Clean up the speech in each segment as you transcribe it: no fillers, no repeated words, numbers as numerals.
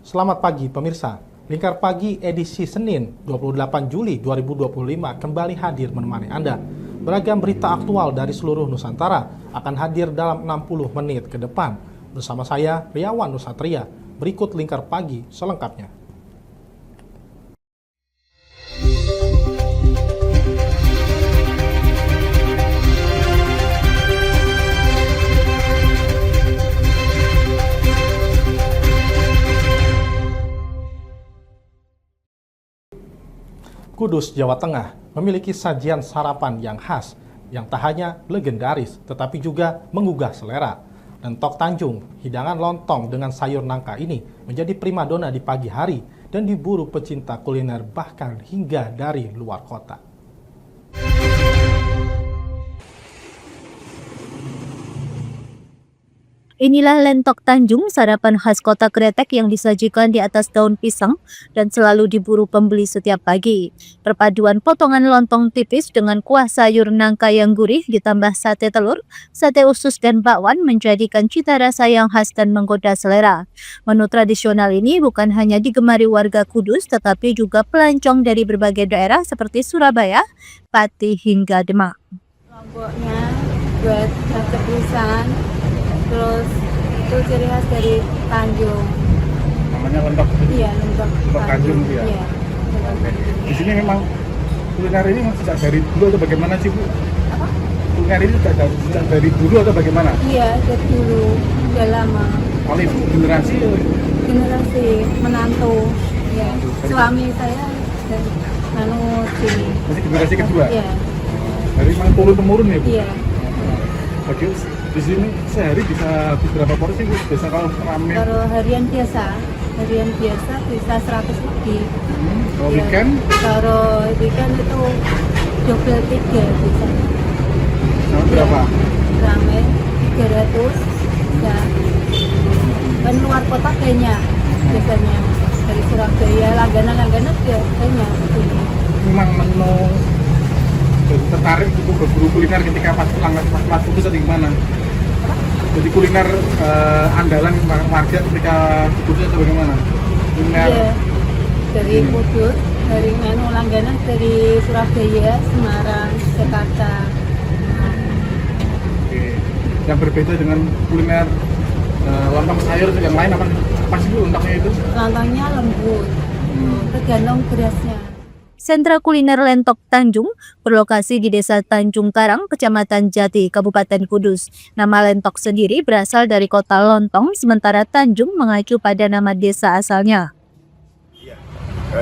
Selamat pagi pemirsa. Lingkar Pagi edisi Senin 28 Juli 2025 kembali hadir menemani Anda. Beragam berita aktual dari seluruh Nusantara akan hadir dalam 60 menit ke depan. Bersama saya, Riawan Nusatria. Berikut Lingkar Pagi selengkapnya. Kudus, Jawa Tengah memiliki sajian sarapan yang khas, yang tak hanya legendaris, tetapi juga menggugah selera. Lentok Tanjung, hidangan lontong dengan sayur nangka ini menjadi primadona di pagi hari dan diburu pecinta kuliner bahkan hingga dari luar kota. Inilah lentok Tanjung, sarapan khas kota Kretek yang disajikan di atas daun pisang dan selalu diburu pembeli setiap pagi. Perpaduan potongan lontong tipis dengan kuah sayur nangka yang gurih ditambah sate telur, sate usus dan bakwan menjadikan cita rasa yang khas dan menggoda selera. Menu tradisional ini bukan hanya digemari warga Kudus tetapi juga pelancong dari berbagai daerah seperti Surabaya, Pati hingga Demak. Lomboknya buat sate pisang. Terus itu ciri khas dari Tanjung. Namanya lentok. Iya, lentok Tanjung ya. Iya. Di sini memang kuliner ini sejak dari dulu atau bagaimana sih Bu? Apa? Kuliner ini sejak dari dulu atau bagaimana? Iya, dari dulu, udah lama. Oleh generasi Generasi menantu. Ya, suami saya dan manut sini. masih generasi kedua. Iya. Dari memang turun temurun ya Bu. Iya. Bagi di sini sehari bisa habis berapa porsi Bu? Biasa kalau rame. Kalau harian biasa bisa 100 lebih. Kalau Iya. weekend Kalau weekend itu double 3 bisa. sama berapa? Rame 300 ya. Kan luar kota banyak biasanya dari Surabaya, langganan ya banyak sini. Memang menu tertarik untuk berburu kuliner ketika pas putus atau gimana? Jadi kuliner andalan warga ketika putus atau bagaimana? Kuliner Iya, dari Kudus, dari menu langganan dari Surabaya, Semarang, Jakarta. Oke. Yang berbeda dengan kuliner lontong sayur yang lain apa sih Bu lontongnya itu? Lontongnya lembut, tergantung berasnya. Sentra kuliner Lentok Tanjung berlokasi di Desa Tanjung Karang, Kecamatan Jati, Kabupaten Kudus. Nama Lentok sendiri berasal dari kota Lontong, sementara Tanjung mengacu pada nama desa asalnya. Iya,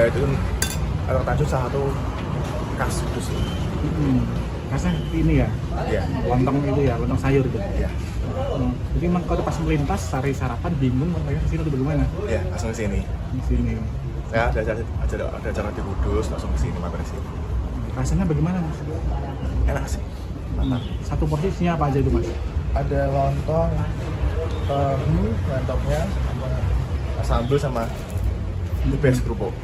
itu Lentok Tanjung salah satu khas Kudus. Khasnya ini ya, Iya, lontong itu ya, lontong sayur itu. iya, Jadi emang kalau pas melintas cari sarapan bingung mau ke sini atau bagaimana? iya, langsung ke sini. Di sini. Saya ada acara di Kudus, langsung ke sini, makan di sini. Rasanya bagaimana Mas? Enak sih, mantap. Satu porsi isinya apa aja itu Mas? Ada lontong, lontongnya, sama sambal sama bebek kerupuk.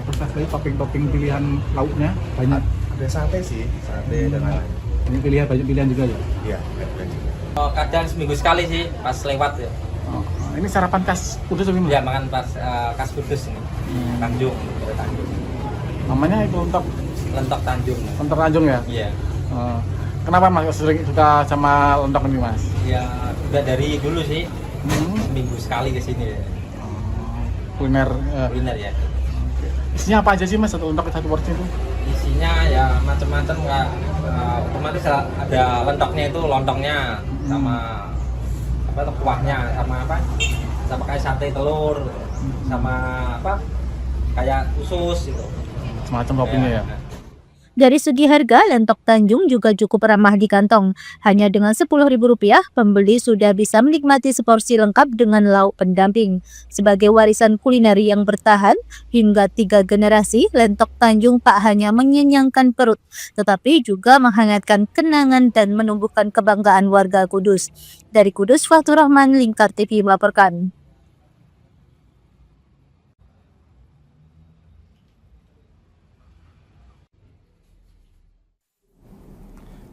Terus tadi topping-topping pilihan lauknya banyak. Ada sate sih, sate dan lain-lain. Ini banyak pilihan juga ya. Iya, ada juga. Kadang seminggu sekali sih pas lewat ya. Ini sarapan khas Kudus atau Ya gimana? makan pas khas Kudus ini. Tanjung, Tanjung. Namanya itu untuk Lentok Tanjung. lontong Tanjung ya. Iya. Kenapa Mas sering suka sama lontong ini Mas? Ya udah dari dulu sih. Seminggu sekali ke sini ya. Kuliner. Kuliner ya. Isinya apa aja sih Mas satu porsi itu? Isinya ya macam-macam nggak. Otomatis ada lentoknya itu lontongnya sama apa tuh, kuahnya sama apa? Sama kayak sate telur sama apa? Kayak usus gitu. Semacam toppingnya ya. Dari segi harga, Lentok Tanjung juga cukup ramah di kantong. Hanya dengan Rp10.000, pembeli sudah bisa menikmati seporsi lengkap dengan lauk pendamping. Sebagai warisan kuliner yang bertahan hingga 3 generasi, Lentok Tanjung tak hanya mengenyangkan perut, tetapi juga menghangatkan kenangan dan menumbuhkan kebanggaan warga Kudus. Dari Kudus, Fatur Rahman, Lingkar TV melaporkan.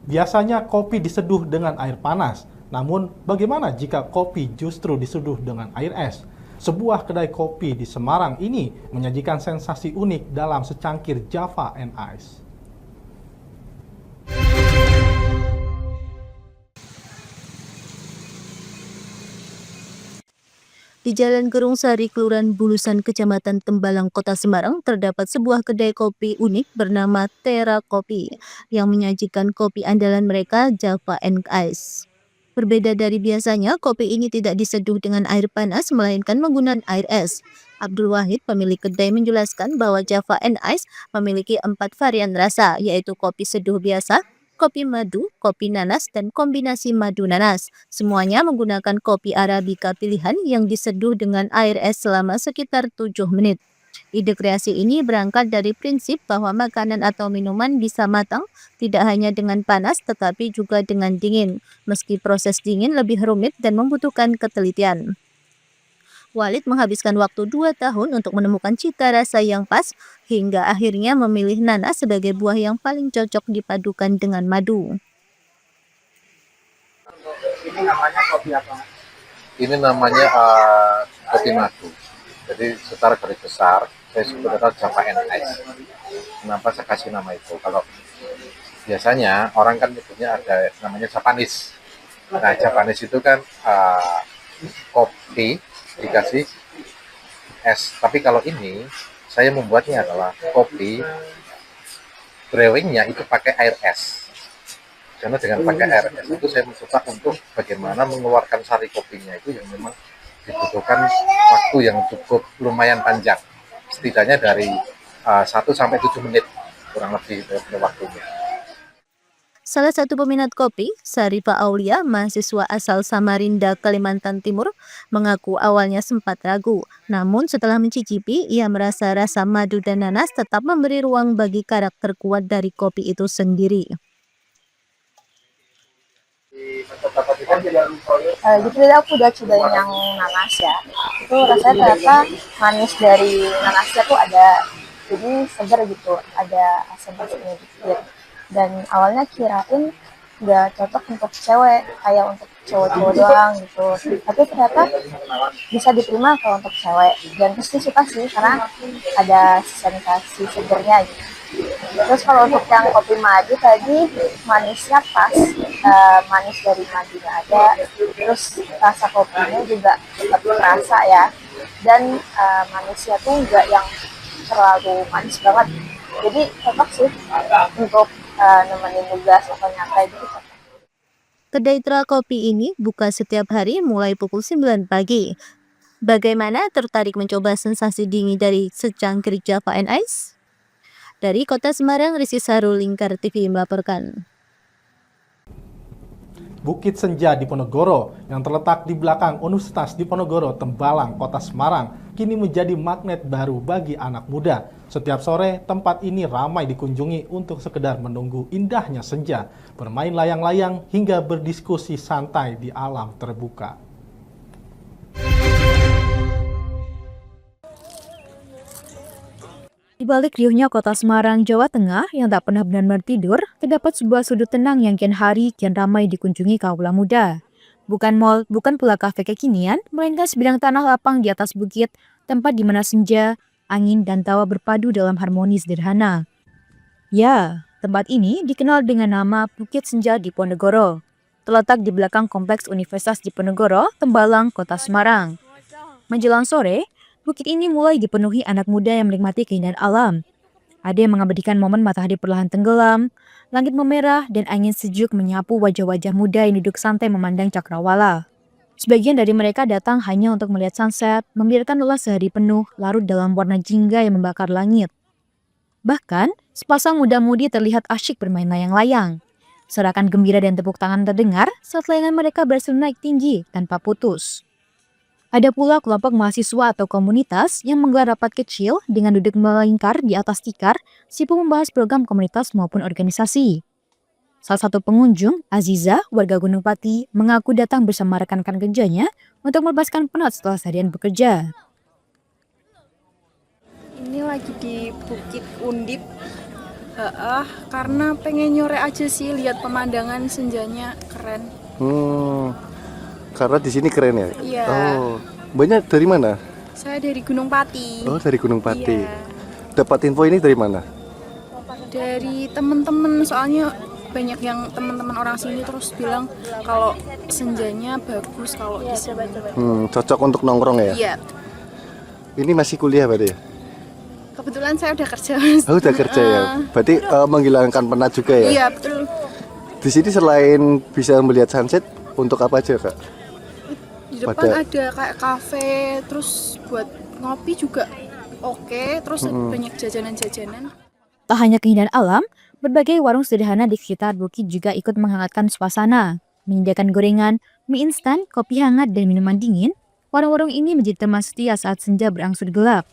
Biasanya kopi diseduh dengan air panas, namun bagaimana jika kopi justru diseduh dengan air es? sebuah kedai kopi di Semarang ini menyajikan sensasi unik dalam secangkir Java and Ice. Di Jalan Gerung Sari, Kelurahan Bulusan, Kecamatan Tembalang, Kota Semarang, terdapat sebuah kedai kopi unik bernama Tera Kopi yang menyajikan kopi andalan mereka, Java and Ice. Berbeda dari biasanya, kopi ini tidak diseduh dengan air panas, melainkan menggunakan air es. Abdul Wahid, pemilik kedai, menjelaskan bahwa Java and Ice memiliki 4 varian rasa, yaitu kopi seduh biasa, kopi madu, kopi nanas, dan kombinasi madu nanas. Semuanya menggunakan kopi Arabica pilihan yang diseduh dengan air es selama sekitar 7 menit. Ide kreasi ini berangkat dari prinsip bahwa makanan atau minuman bisa matang tidak hanya dengan panas tetapi juga dengan dingin, meski proses dingin lebih rumit dan membutuhkan ketelitian. Walid menghabiskan waktu 2 tahun untuk menemukan cita rasa yang pas, hingga akhirnya memilih nanas sebagai buah yang paling cocok dipadukan dengan madu. Ini namanya kopi apa? Ini namanya kopi madu. Jadi secara garis besar saya sebutkan Java and Ice. Kenapa saya kasih nama itu? Kalau biasanya orang kan nyebutnya ada namanya Japanese. Nah, Japanese itu kan kopi dikasih es. Tapi kalau ini saya membuatnya adalah kopi brewingnya itu pakai air es. Karena dengan pakai air es itu saya mencoba untuk bagaimana mengeluarkan sari kopinya itu yang memang dibutuhkan waktu yang cukup lumayan panjang, setidaknya dari 1 sampai 7 menit kurang lebih waktunya. Salah satu peminat kopi, Sarifah Aulia, mahasiswa asal Samarinda, Kalimantan Timur, mengaku awalnya sempat ragu. Namun setelah mencicipi, ia merasa rasa madu dan nanas tetap memberi ruang bagi karakter kuat dari kopi itu sendiri. Jadi aku udah cobain yang nanas ya, itu rasanya ternyata manis dari nanasnya tuh ada, jadi segar gitu, ada asam-asamnya dikit. Dan awalnya kirain nggak cocok untuk cewek, kayak untuk cowok-cowok doang gitu, tapi ternyata bisa diterima kalau untuk cewek, dan pasti suka sih karena ada sensasi segernya gitu. Terus kalau untuk yang kopi madu tadi, manisnya pas, manis dari madunya ada, terus rasa kopinya juga tetap terasa ya, dan manisnya tuh enggak yang terlalu manis banget, jadi cocok sih untuk nemenin tugas atau nyantai gitu. Kedai Tera Kopi ini buka setiap hari mulai pukul 9 pagi. Bagaimana, tertarik mencoba sensasi dingin dari secangkir Java and Ice? Dari Kota Semarang, Rizky Sarul, Lingkar TV melaporkan. Bukit Senja Diponegoro yang terletak di belakang Universitas Diponegoro, Tembalang, Kota Semarang, kini menjadi magnet baru bagi anak muda. Setiap sore, tempat ini ramai dikunjungi untuk sekedar menunggu indahnya senja, bermain layang-layang, hingga berdiskusi santai di alam terbuka. Di balik riuhnya Kota Semarang, Jawa Tengah yang tak pernah benar-benar tidur, terdapat sebuah sudut tenang yang kian hari kian ramai dikunjungi kaula muda. Bukan mall, bukan pula kafe kekinian, melainkan sebidang tanah lapang di atas bukit, tempat di mana senja, angin, dan tawa berpadu dalam harmoni sederhana. Ya, tempat ini dikenal dengan nama Bukit Senja Diponegoro. Terletak di belakang kompleks Universitas Diponegoro, Tembalang, Kota Semarang. Menjelang sore, bukit ini mulai dipenuhi anak muda yang menikmati keindahan alam. Ada yang mengabadikan momen matahari perlahan tenggelam, langit memerah, dan angin sejuk menyapu wajah-wajah muda yang duduk santai memandang cakrawala. Sebagian dari mereka datang hanya untuk melihat sunset, membiarkan lelah sehari penuh, larut dalam warna jingga yang membakar langit. Bahkan, sepasang muda-mudi terlihat asyik bermain layang-layang. Sorakan gembira dan tepuk tangan terdengar saat layangan mereka berhasil naik tinggi tanpa putus. Ada pula kelompok mahasiswa atau komunitas yang menggelar rapat kecil dengan duduk melingkar di atas tikar, sibuk membahas program komunitas maupun organisasi. Salah satu pengunjung, Aziza, warga Gunung Pati, mengaku datang bersama rekan-rekan kerjanya untuk melepaskan penat setelah seharian bekerja. Ini lagi di Bukit Undip, karena pengen nyore aja sih, lihat pemandangan senjanya keren. Karena di sini keren ya? Iya. Oh, banyak dari mana? Saya dari Gunung Pati. Oh, dari Gunung Pati. Iya. Dapat info ini dari mana? Dari teman-teman, soalnya banyak yang teman-teman orang sini terus bilang kalau senjanya bagus kalau di sini. Cocok untuk nongkrong ya? Iya. Ini masih kuliah berarti ya? Kebetulan saya udah kerja, Mas. Oh, udah kerja ya? Berarti menghilangkan penat juga ya? Iya, betul. Di sini selain bisa melihat sunset, untuk apa aja Kak? Di depan ada kayak kafe, terus buat ngopi juga oke, terus banyak jajanan-jajanan. Tak hanya keindahan alam, berbagai warung sederhana di sekitar bukit juga ikut menghangatkan suasana. Menyediakan gorengan, mie instan, kopi hangat, dan minuman dingin, warung-warung ini menjadi teman setia saat senja berangsur gelap.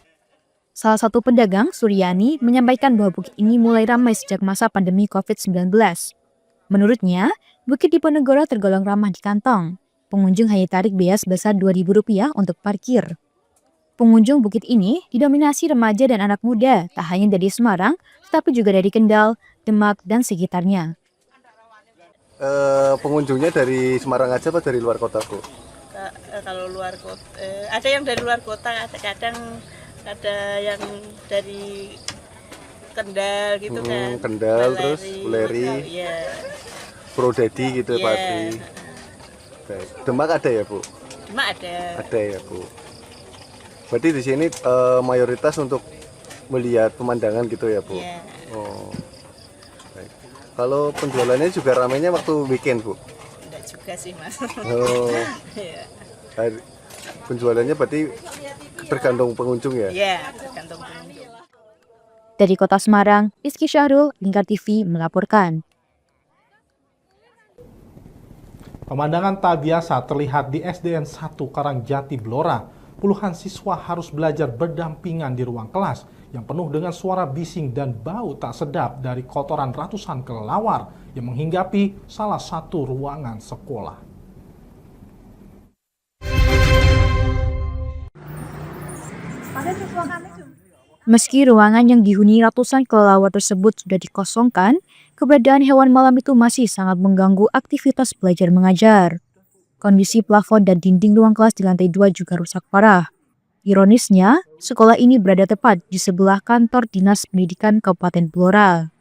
Salah satu pedagang, Suryani, menyampaikan bahwa bukit ini mulai ramai sejak masa pandemi COVID-19. Menurutnya, Bukit Diponegoro tergolong ramah di kantong. Pengunjung hanya tarik biaya sebesar Rp2.000 untuk parkir. Pengunjung bukit ini didominasi remaja dan anak muda, tak hanya dari Semarang, tetapi juga dari Kendal, Demak, dan sekitarnya. Pengunjungnya dari Semarang aja apa dari luar kota, Bu? Kalau luar kota, ada yang dari luar kota, kadang ada yang dari Kendal gitu kan. Kendal, terus Buleri, ya. Purwodadi gitu, Pati. Demak ada ya, Bu? Demak ada. Ada ya, Bu. Berarti di sini mayoritas untuk melihat pemandangan gitu ya, Bu? Yeah. Oh. Baik. Kalau penjualannya juga ramainya waktu weekend, Bu? Enggak juga sih, Mas. Oh. Yeah. Penjualannya berarti tergantung pengunjung ya? Iya, tergantung pengunjung. Dari Kota Semarang, Rizky Syahrul, Lingkar TV melaporkan. Pemandangan tak biasa terlihat di SDN 1 Karangjati, Blora. Puluhan siswa harus belajar berdampingan di ruang kelas yang penuh dengan suara bising dan bau tak sedap dari kotoran ratusan kelelawar yang menghinggapi salah satu ruangan sekolah. Meski ruangan yang dihuni ratusan kelelawar tersebut sudah dikosongkan, keberadaan hewan malam itu masih sangat mengganggu aktivitas belajar mengajar. Kondisi plafon dan dinding ruang kelas di lantai 2 juga rusak parah. Ironisnya, sekolah ini berada tepat di sebelah kantor Dinas Pendidikan Kabupaten Blora.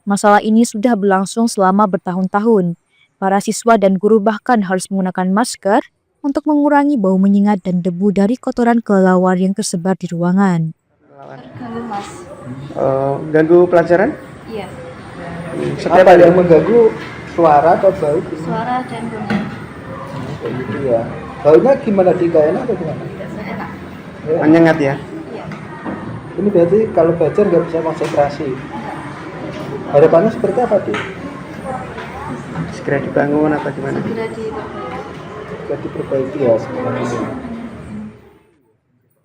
Masalah ini sudah berlangsung selama bertahun-tahun. Para siswa dan guru bahkan harus menggunakan masker untuk mengurangi bau menyengat dan debu dari kotoran kelelawar yang tersebar di ruangan. Ganggu, Mas. Ganggu pelajaran? Iya. Setiap ada yang mengganggu suara atau bau? Suara dan bau. Gitu ya. Baunya gimana, tidak enak atau gimana? Tidak enak. Menyengat ya? Iya. Ini berarti kalau belajar nggak bisa konsentrasi. Harapannya seperti apa, Di? Segera dibangun atau gimana? Segera diperbaiki ya sebenarnya.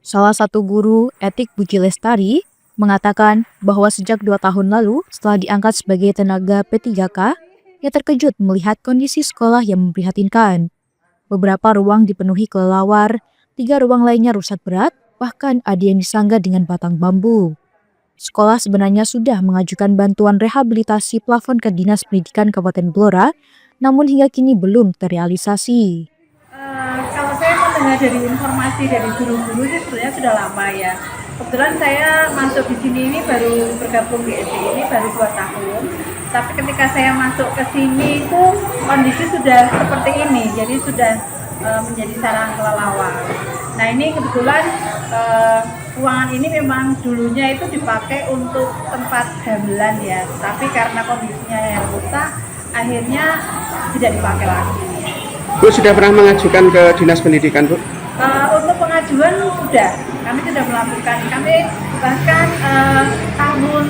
Salah satu guru etik Budi Lestari mengatakan bahwa sejak 2 tahun lalu setelah diangkat sebagai tenaga P3K, ia terkejut melihat kondisi sekolah yang memprihatinkan. Beberapa ruang dipenuhi kelelawar, 3 ruang lainnya rusak berat, bahkan ada yang disanggah dengan batang bambu. Sekolah sebenarnya sudah mengajukan bantuan rehabilitasi plafon ke Dinas Pendidikan Kabupaten Blora, namun hingga kini belum terrealisasi. Kalau saya mendengar dari informasi dari guru-guru itu sebenarnya sudah lama ya. Kebetulan saya masuk di sini ini baru bergabung di SD ini baru 2 tahun. Tapi ketika saya masuk ke sini itu kondisi sudah seperti ini, jadi sudah menjadi sarang kelelawar. Nah ini kebetulan ruangan ini memang dulunya itu dipakai untuk tempat gamelan ya, tapi karena kondisinya yang rusak, akhirnya tidak dipakai lagi. Bu sudah pernah mengajukan ke Dinas Pendidikan, Bu? Untuk pengajuan sudah, kami sudah melakukan. Kami bahkan tahun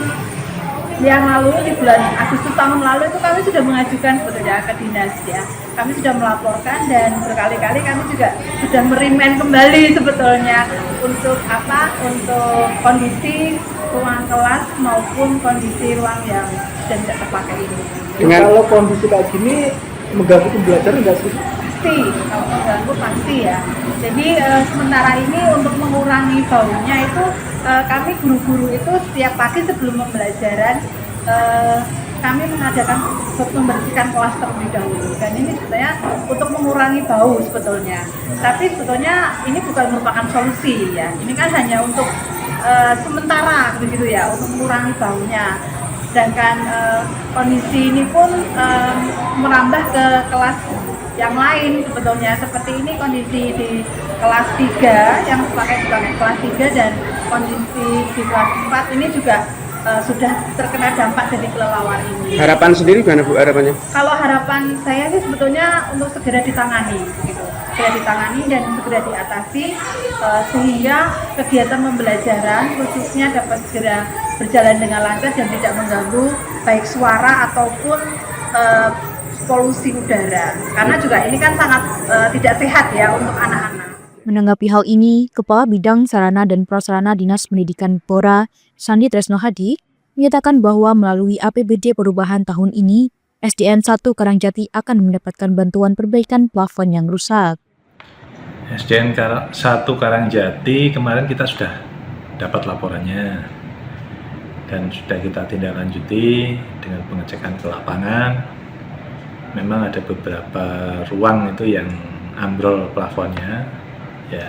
yang lalu di bulan Agustus tahun lalu itu kami sudah mengajukan ke dinas ya. Kami sudah melaporkan dan berkali-kali kami juga sudah merimen kembali sebetulnya untuk apa? Untuk kondisi ruang kelas maupun kondisi ruang yang sudah tidak terpakai ini. Kalau kondisi kayak gini mengganggu pembelajaran nggak sih? Pasti, kalau mengganggu pasti ya. Jadi sementara ini untuk mengurangi baunya itu kami guru-guru itu setiap pagi sebelum pembelajaran kami mengadakan membersihkan kelas terlebih dahulu, dan ini sebenarnya untuk mengurangi bau sebetulnya. Tapi sebetulnya ini bukan merupakan solusi ya. Ini kan hanya untuk sementara begitu ya, untuk mengurangi baunya. Sedangkan kondisi ini pun merambah ke kelas yang lain sebetulnya. Seperti ini kondisi di kelas 3 yang pakai kelas 3, dan kondisi di kelas 4 ini juga sudah terkena dampak dari kelelawar ini. Harapan sendiri gimana Bu harapannya? Kalau harapan saya sih sebetulnya untuk segera ditangani, gitu. Segera ditangani dan segera diatasi sehingga kegiatan pembelajaran khususnya dapat segera berjalan dengan lancar dan tidak mengganggu baik suara ataupun polusi udara. Karena juga ini kan sangat tidak sehat ya untuk anak-anak. Menanggapi hal ini, Kepala Bidang Sarana dan Prasarana Dinas Pendidikan Blora, Sandi Tresno Hadi, menyatakan bahwa melalui APBD perubahan tahun ini, SDN 1 Karangjati akan mendapatkan bantuan perbaikan plafon yang rusak. SDN 1 Karangjati kemarin kita sudah dapat laporannya dan sudah kita tindak lanjuti dengan pengecekan ke lapangan. Memang ada beberapa ruang itu yang ambrol plafonnya, ya.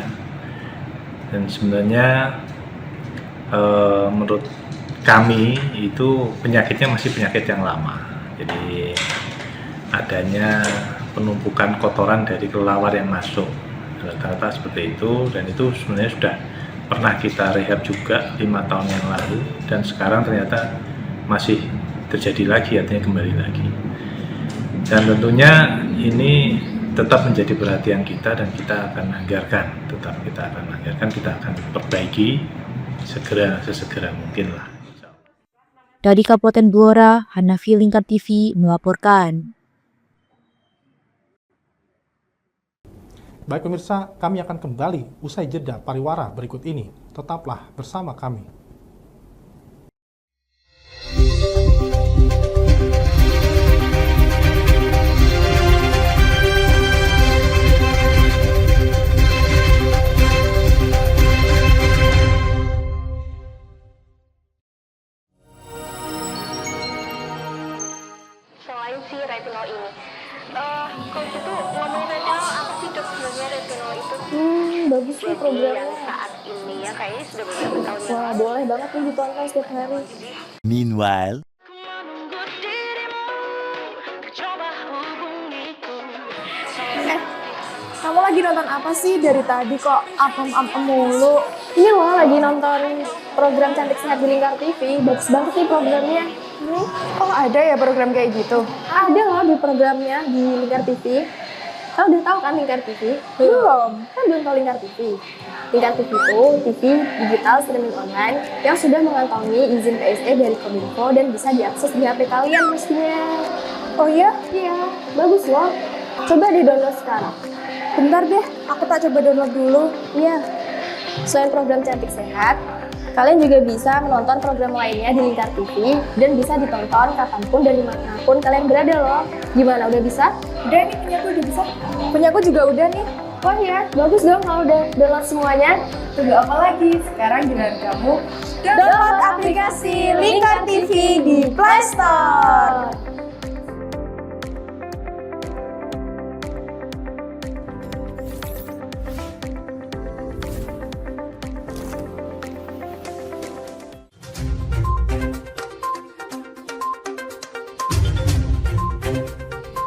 Dan sebenarnya menurut kami itu penyakitnya masih penyakit yang lama. Jadi adanya penumpukan kotoran dari kelelawar yang masuk, rata-rata seperti itu, dan itu sebenarnya sudah pernah kita rehab juga 5 tahun yang lalu, dan sekarang ternyata masih terjadi lagi, artinya kembali lagi. Dan tentunya ini tetap menjadi perhatian kita, dan kita akan anggarkan, kita akan perbaiki sesegera mungkin lah. Dari Kabupaten Blora, Hanafi Lingkar TV melaporkan. Baik pemirsa, kami akan kembali usai jeda pariwara berikut ini. Tetaplah bersama kami. Selain si retinol ini, kalau gitu ngomongin retinol, apa sih dok sebenarnya retinol itu? Bagus sih programnya. Yang saat ini ya kayaknya sudah beberapa tahun. Wah, boleh banget nih ditonton setiap hari. Meanwhile, Kamu lagi nonton apa sih dari tadi kok apem-apem mulu? Ini loh lagi nonton program Cantik Sehat di Lingkar TV. Bagus banget sih programnya. Oh ada ya program kayak gitu? Ada loh di programnya di Lingkar TV. Kau udah tahu kan Lingkar TV? Belum. Kan belum tahu Lingkar TV. Lingkar TV itu TV digital streaming online yang sudah mengantongi izin PSE dari Kominfo dan bisa diakses di HP kalian mestinya. Oh iya? Iya, bagus loh. Coba di-download sekarang. Bentar deh, aku tak coba download dulu. Iya. Selain program Cantik Sehat, kalian juga bisa menonton program lainnya di Lingkar TV dan bisa ditonton kapanpun dan dimanapun kalian berada loh. Gimana, udah bisa? Udah nih, punyaku udah bisa. Punyaku juga udah nih. Oh iya, bagus dong kalau udah download semuanya. Tunggu apa lagi? Sekarang giliran kamu download aplikasi Lingkar TV di Play Store.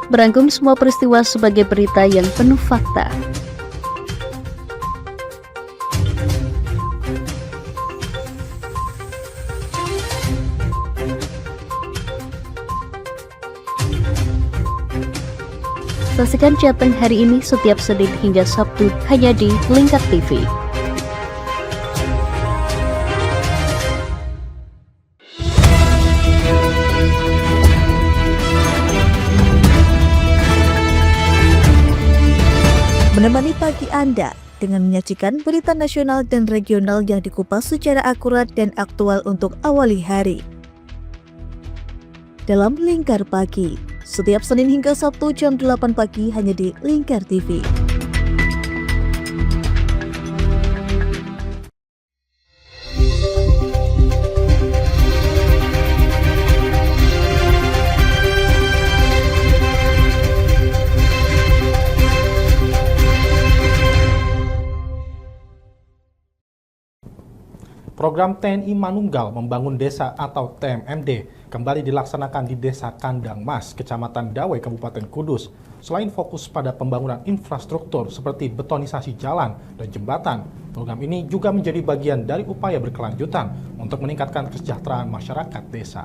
Merangkum semua peristiwa sebagai berita yang penuh fakta. Saksikan Jateng hari ini setiap Senin hingga Sabtu hanya di Lingkar TV. Menemani pagi Anda dengan menyajikan berita nasional dan regional yang dikupas secara akurat dan aktual untuk awali hari. Dalam Lingkar Pagi, setiap Senin hingga Sabtu jam 8 pagi hanya di Lingkar TV. Program TNI Manunggal Membangun Desa atau TMMD kembali dilaksanakan di Desa Kandang Mas, Kecamatan Dawai, Kabupaten Kudus. Selain fokus pada pembangunan infrastruktur seperti betonisasi jalan dan jembatan, program ini juga menjadi bagian dari upaya berkelanjutan untuk meningkatkan kesejahteraan masyarakat desa.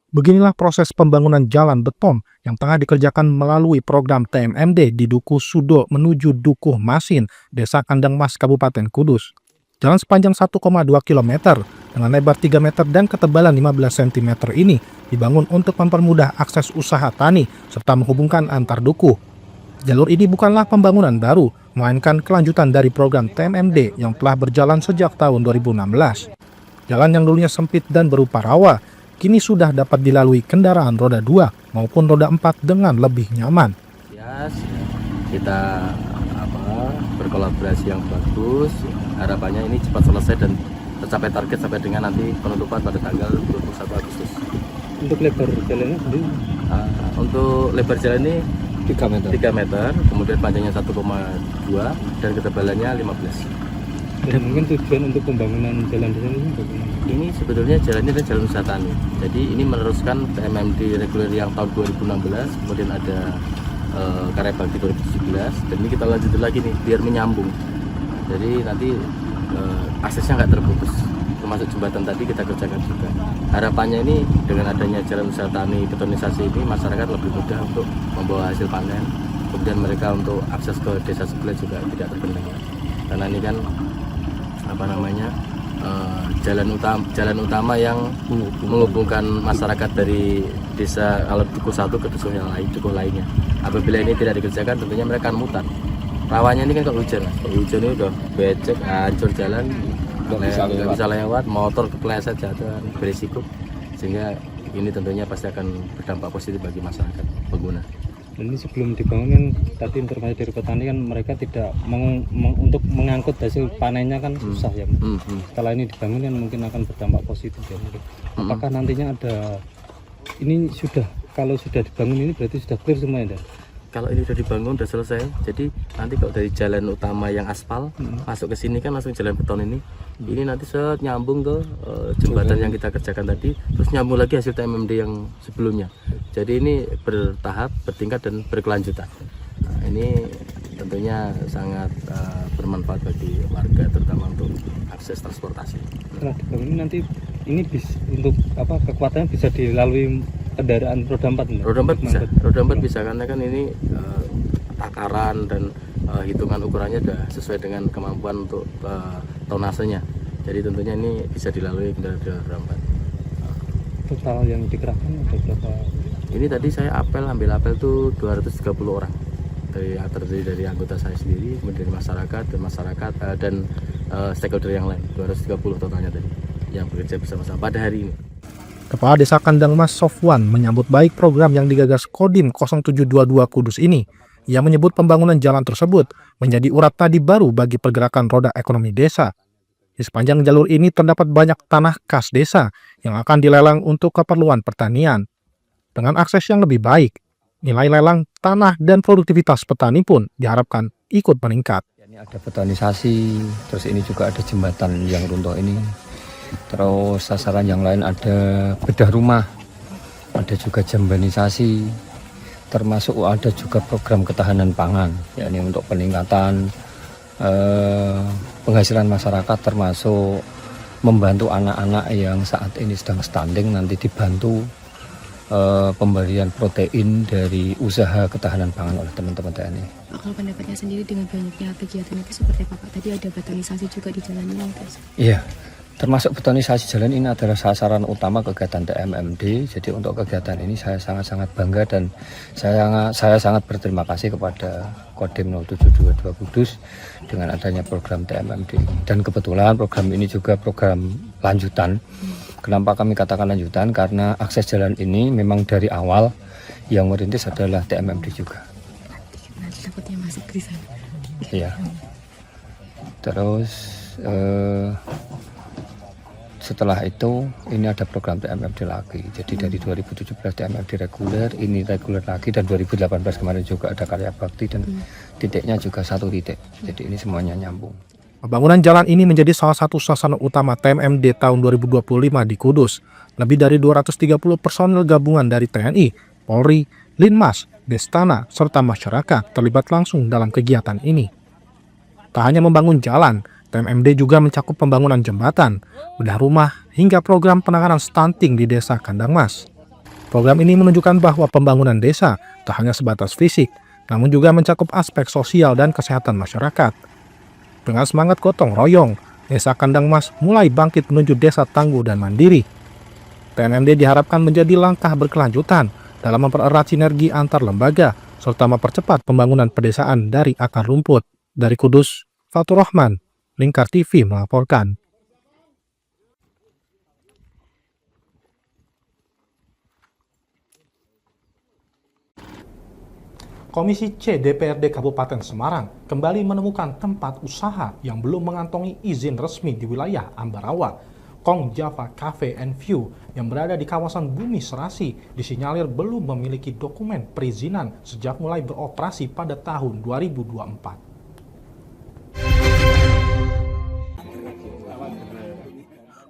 Beginilah proses pembangunan jalan beton yang tengah dikerjakan melalui program TMMD di Dukuh Sudo menuju Dukuh Masin, Desa Kandang Mas, Kabupaten Kudus. Jalan sepanjang 1,2 km dengan lebar 3 meter dan ketebalan 15 cm ini dibangun untuk mempermudah akses usaha tani serta menghubungkan antar dukuh. Jalur ini bukanlah pembangunan baru, melainkan kelanjutan dari program TMMD yang telah berjalan sejak tahun 2016. Jalan yang dulunya sempit dan berupa rawa, kini sudah dapat dilalui kendaraan roda 2 maupun roda 4 dengan lebih nyaman. Kita berkolaborasi yang bagus, harapannya ini cepat selesai dan tercapai target sampai dengan nanti penutupan pada tanggal 21 Agustus. Untuk lebar jalannya sendiri? Untuk lebar jalan ini 3 meter, kemudian panjangnya 1,2 dan ketebalannya 15. Dan mungkin tujuan untuk pembangunan jalan di sini bagaimana? Ini sebetulnya jalannya adalah jalan usaha tani. Jadi ini meneruskan TMMD reguler yang tahun 2016, kemudian ada Karya Bakti 2017, dan ini kita lanjutin lagi nih biar menyambung. Jadi nanti aksesnya nggak terputus. Termasuk jembatan tadi kita kerjakan juga. Harapannya ini dengan adanya jalan usaha tani betonisasi ini masyarakat lebih mudah untuk membawa hasil panen. Kemudian mereka untuk akses ke desa sebelah juga tidak terkendala. Karena ini kan jalan utama yang menghubungkan masyarakat dari desa kalau dukuh satu ke dukuh lainnya. Apabila ini tidak dikerjakan tentunya mereka akan mutar. Rawannya ini kan kalau hujan ini udah becek, hancur jalan, nggak bisa lewat, motor kepleset jatuh, berisiko. Sehingga ini tentunya pasti akan berdampak positif bagi masyarakat pengguna. Dan ini sebelum dibangun kan tadi informasi dari petani kan mereka tidak untuk mengangkut hasil panennya kan susah ya. Setelah ini dibangun kan mungkin akan berdampak positif ya. Apakah nantinya ada ini kalau sudah dibangun ini berarti sudah clear semua ya? Kalau ini sudah dibangun sudah selesai, jadi nanti kalau dari jalan utama yang aspal masuk ke sini kan langsung jalan beton ini nanti nyambung ke jembatan yang kita kerjakan tadi, terus nyambung lagi hasil TMMD yang sebelumnya. Jadi ini bertahap, bertingkat dan berkelanjutan. Nah, ini tentunya sangat bermanfaat bagi warga, terutama untuk akses transportasi. Setelah dibangun nanti ini untuk kekuatannya bisa dilalui kendaraan roda 4? Roda 4 bisa karena kan ini takaran dan hitungan ukurannya sudah sesuai dengan kemampuan untuk tonasenya. Jadi tentunya ini bisa dilalui kendaraan roda 4. Total yang dikerahkan ada berapa? Ini tadi saya ambil apel tuh 230 orang terdiri dari anggota saya sendiri, kemudian dari masyarakat dan stakeholder yang lain. 230 totalnya tadi yang bekerja bersama-sama pada hari ini. Kepala Desa Kandang Mas Sofwan menyambut baik program yang digagas Kodim 0722 Kudus ini. Ia menyebut pembangunan jalan tersebut menjadi urat nadi baru bagi pergerakan roda ekonomi desa. Di sepanjang jalur ini terdapat banyak tanah kas desa yang akan dilelang untuk keperluan pertanian. Dengan akses yang lebih baik, nilai lelang tanah dan produktivitas petani pun diharapkan ikut meningkat. Ini ada betonisasi, terus ini juga ada jembatan yang runtuh ini. Terus sasaran yang lain ada bedah rumah, ada juga jambanisasi, termasuk ada juga program ketahanan pangan, yakni untuk peningkatan penghasilan masyarakat, termasuk membantu anak-anak yang saat ini sedang stunting nanti dibantu pemberian protein dari usaha ketahanan pangan oleh teman-teman TNI. Kalau pendapatnya sendiri dengan banyaknya kegiatan itu seperti apa Pak? Tadi ada betonisasi juga di jalan ini. Iya. Termasuk betonisasi jalan ini adalah sasaran utama kegiatan TMMD. Jadi untuk kegiatan ini saya sangat-sangat bangga dan saya sangat berterima kasih kepada Kodim 0722 Kudus dengan adanya program TMMD. Dan kebetulan program ini juga program lanjutan. Kenapa kami katakan lanjutan? Karena akses jalan ini memang dari awal yang merintis adalah TMMD juga. Nanti takutnya masuk di sana. Iya. Terus Setelah itu ini ada program TMMD lagi. Jadi dari 2017 TMMD reguler, ini reguler lagi, dan 2018 kemarin juga ada karya bakti, dan titiknya juga 1 titik. Jadi ini semuanya nyambung. Pembangunan jalan ini menjadi salah satu sasaran utama TMMD tahun 2025 di Kudus. Lebih dari 230 personel gabungan dari TNI, Polri, Linmas, Destana, serta masyarakat terlibat langsung dalam kegiatan ini. Tak hanya membangun jalan, TMMD juga mencakup pembangunan jembatan, bedah rumah, hingga program penanganan stunting di Desa Kandang Mas. Program ini menunjukkan bahwa pembangunan desa tak hanya sebatas fisik, namun juga mencakup aspek sosial dan kesehatan masyarakat. Dengan semangat gotong royong, Desa Kandang Mas mulai bangkit menuju desa tangguh dan mandiri. TMMD diharapkan menjadi langkah berkelanjutan dalam mempererat sinergi antar lembaga, serta mempercepat pembangunan pedesaan dari akar rumput. Dari Kudus, Fatur Rahman, Lingkar TV melaporkan. Komisi C DPRD Kabupaten Semarang kembali menemukan tempat usaha yang belum mengantongi izin resmi di wilayah Ambarawa. Kong Java Cafe and View yang berada di kawasan Bumi Serasi disinyalir belum memiliki dokumen perizinan sejak mulai beroperasi pada tahun 2024.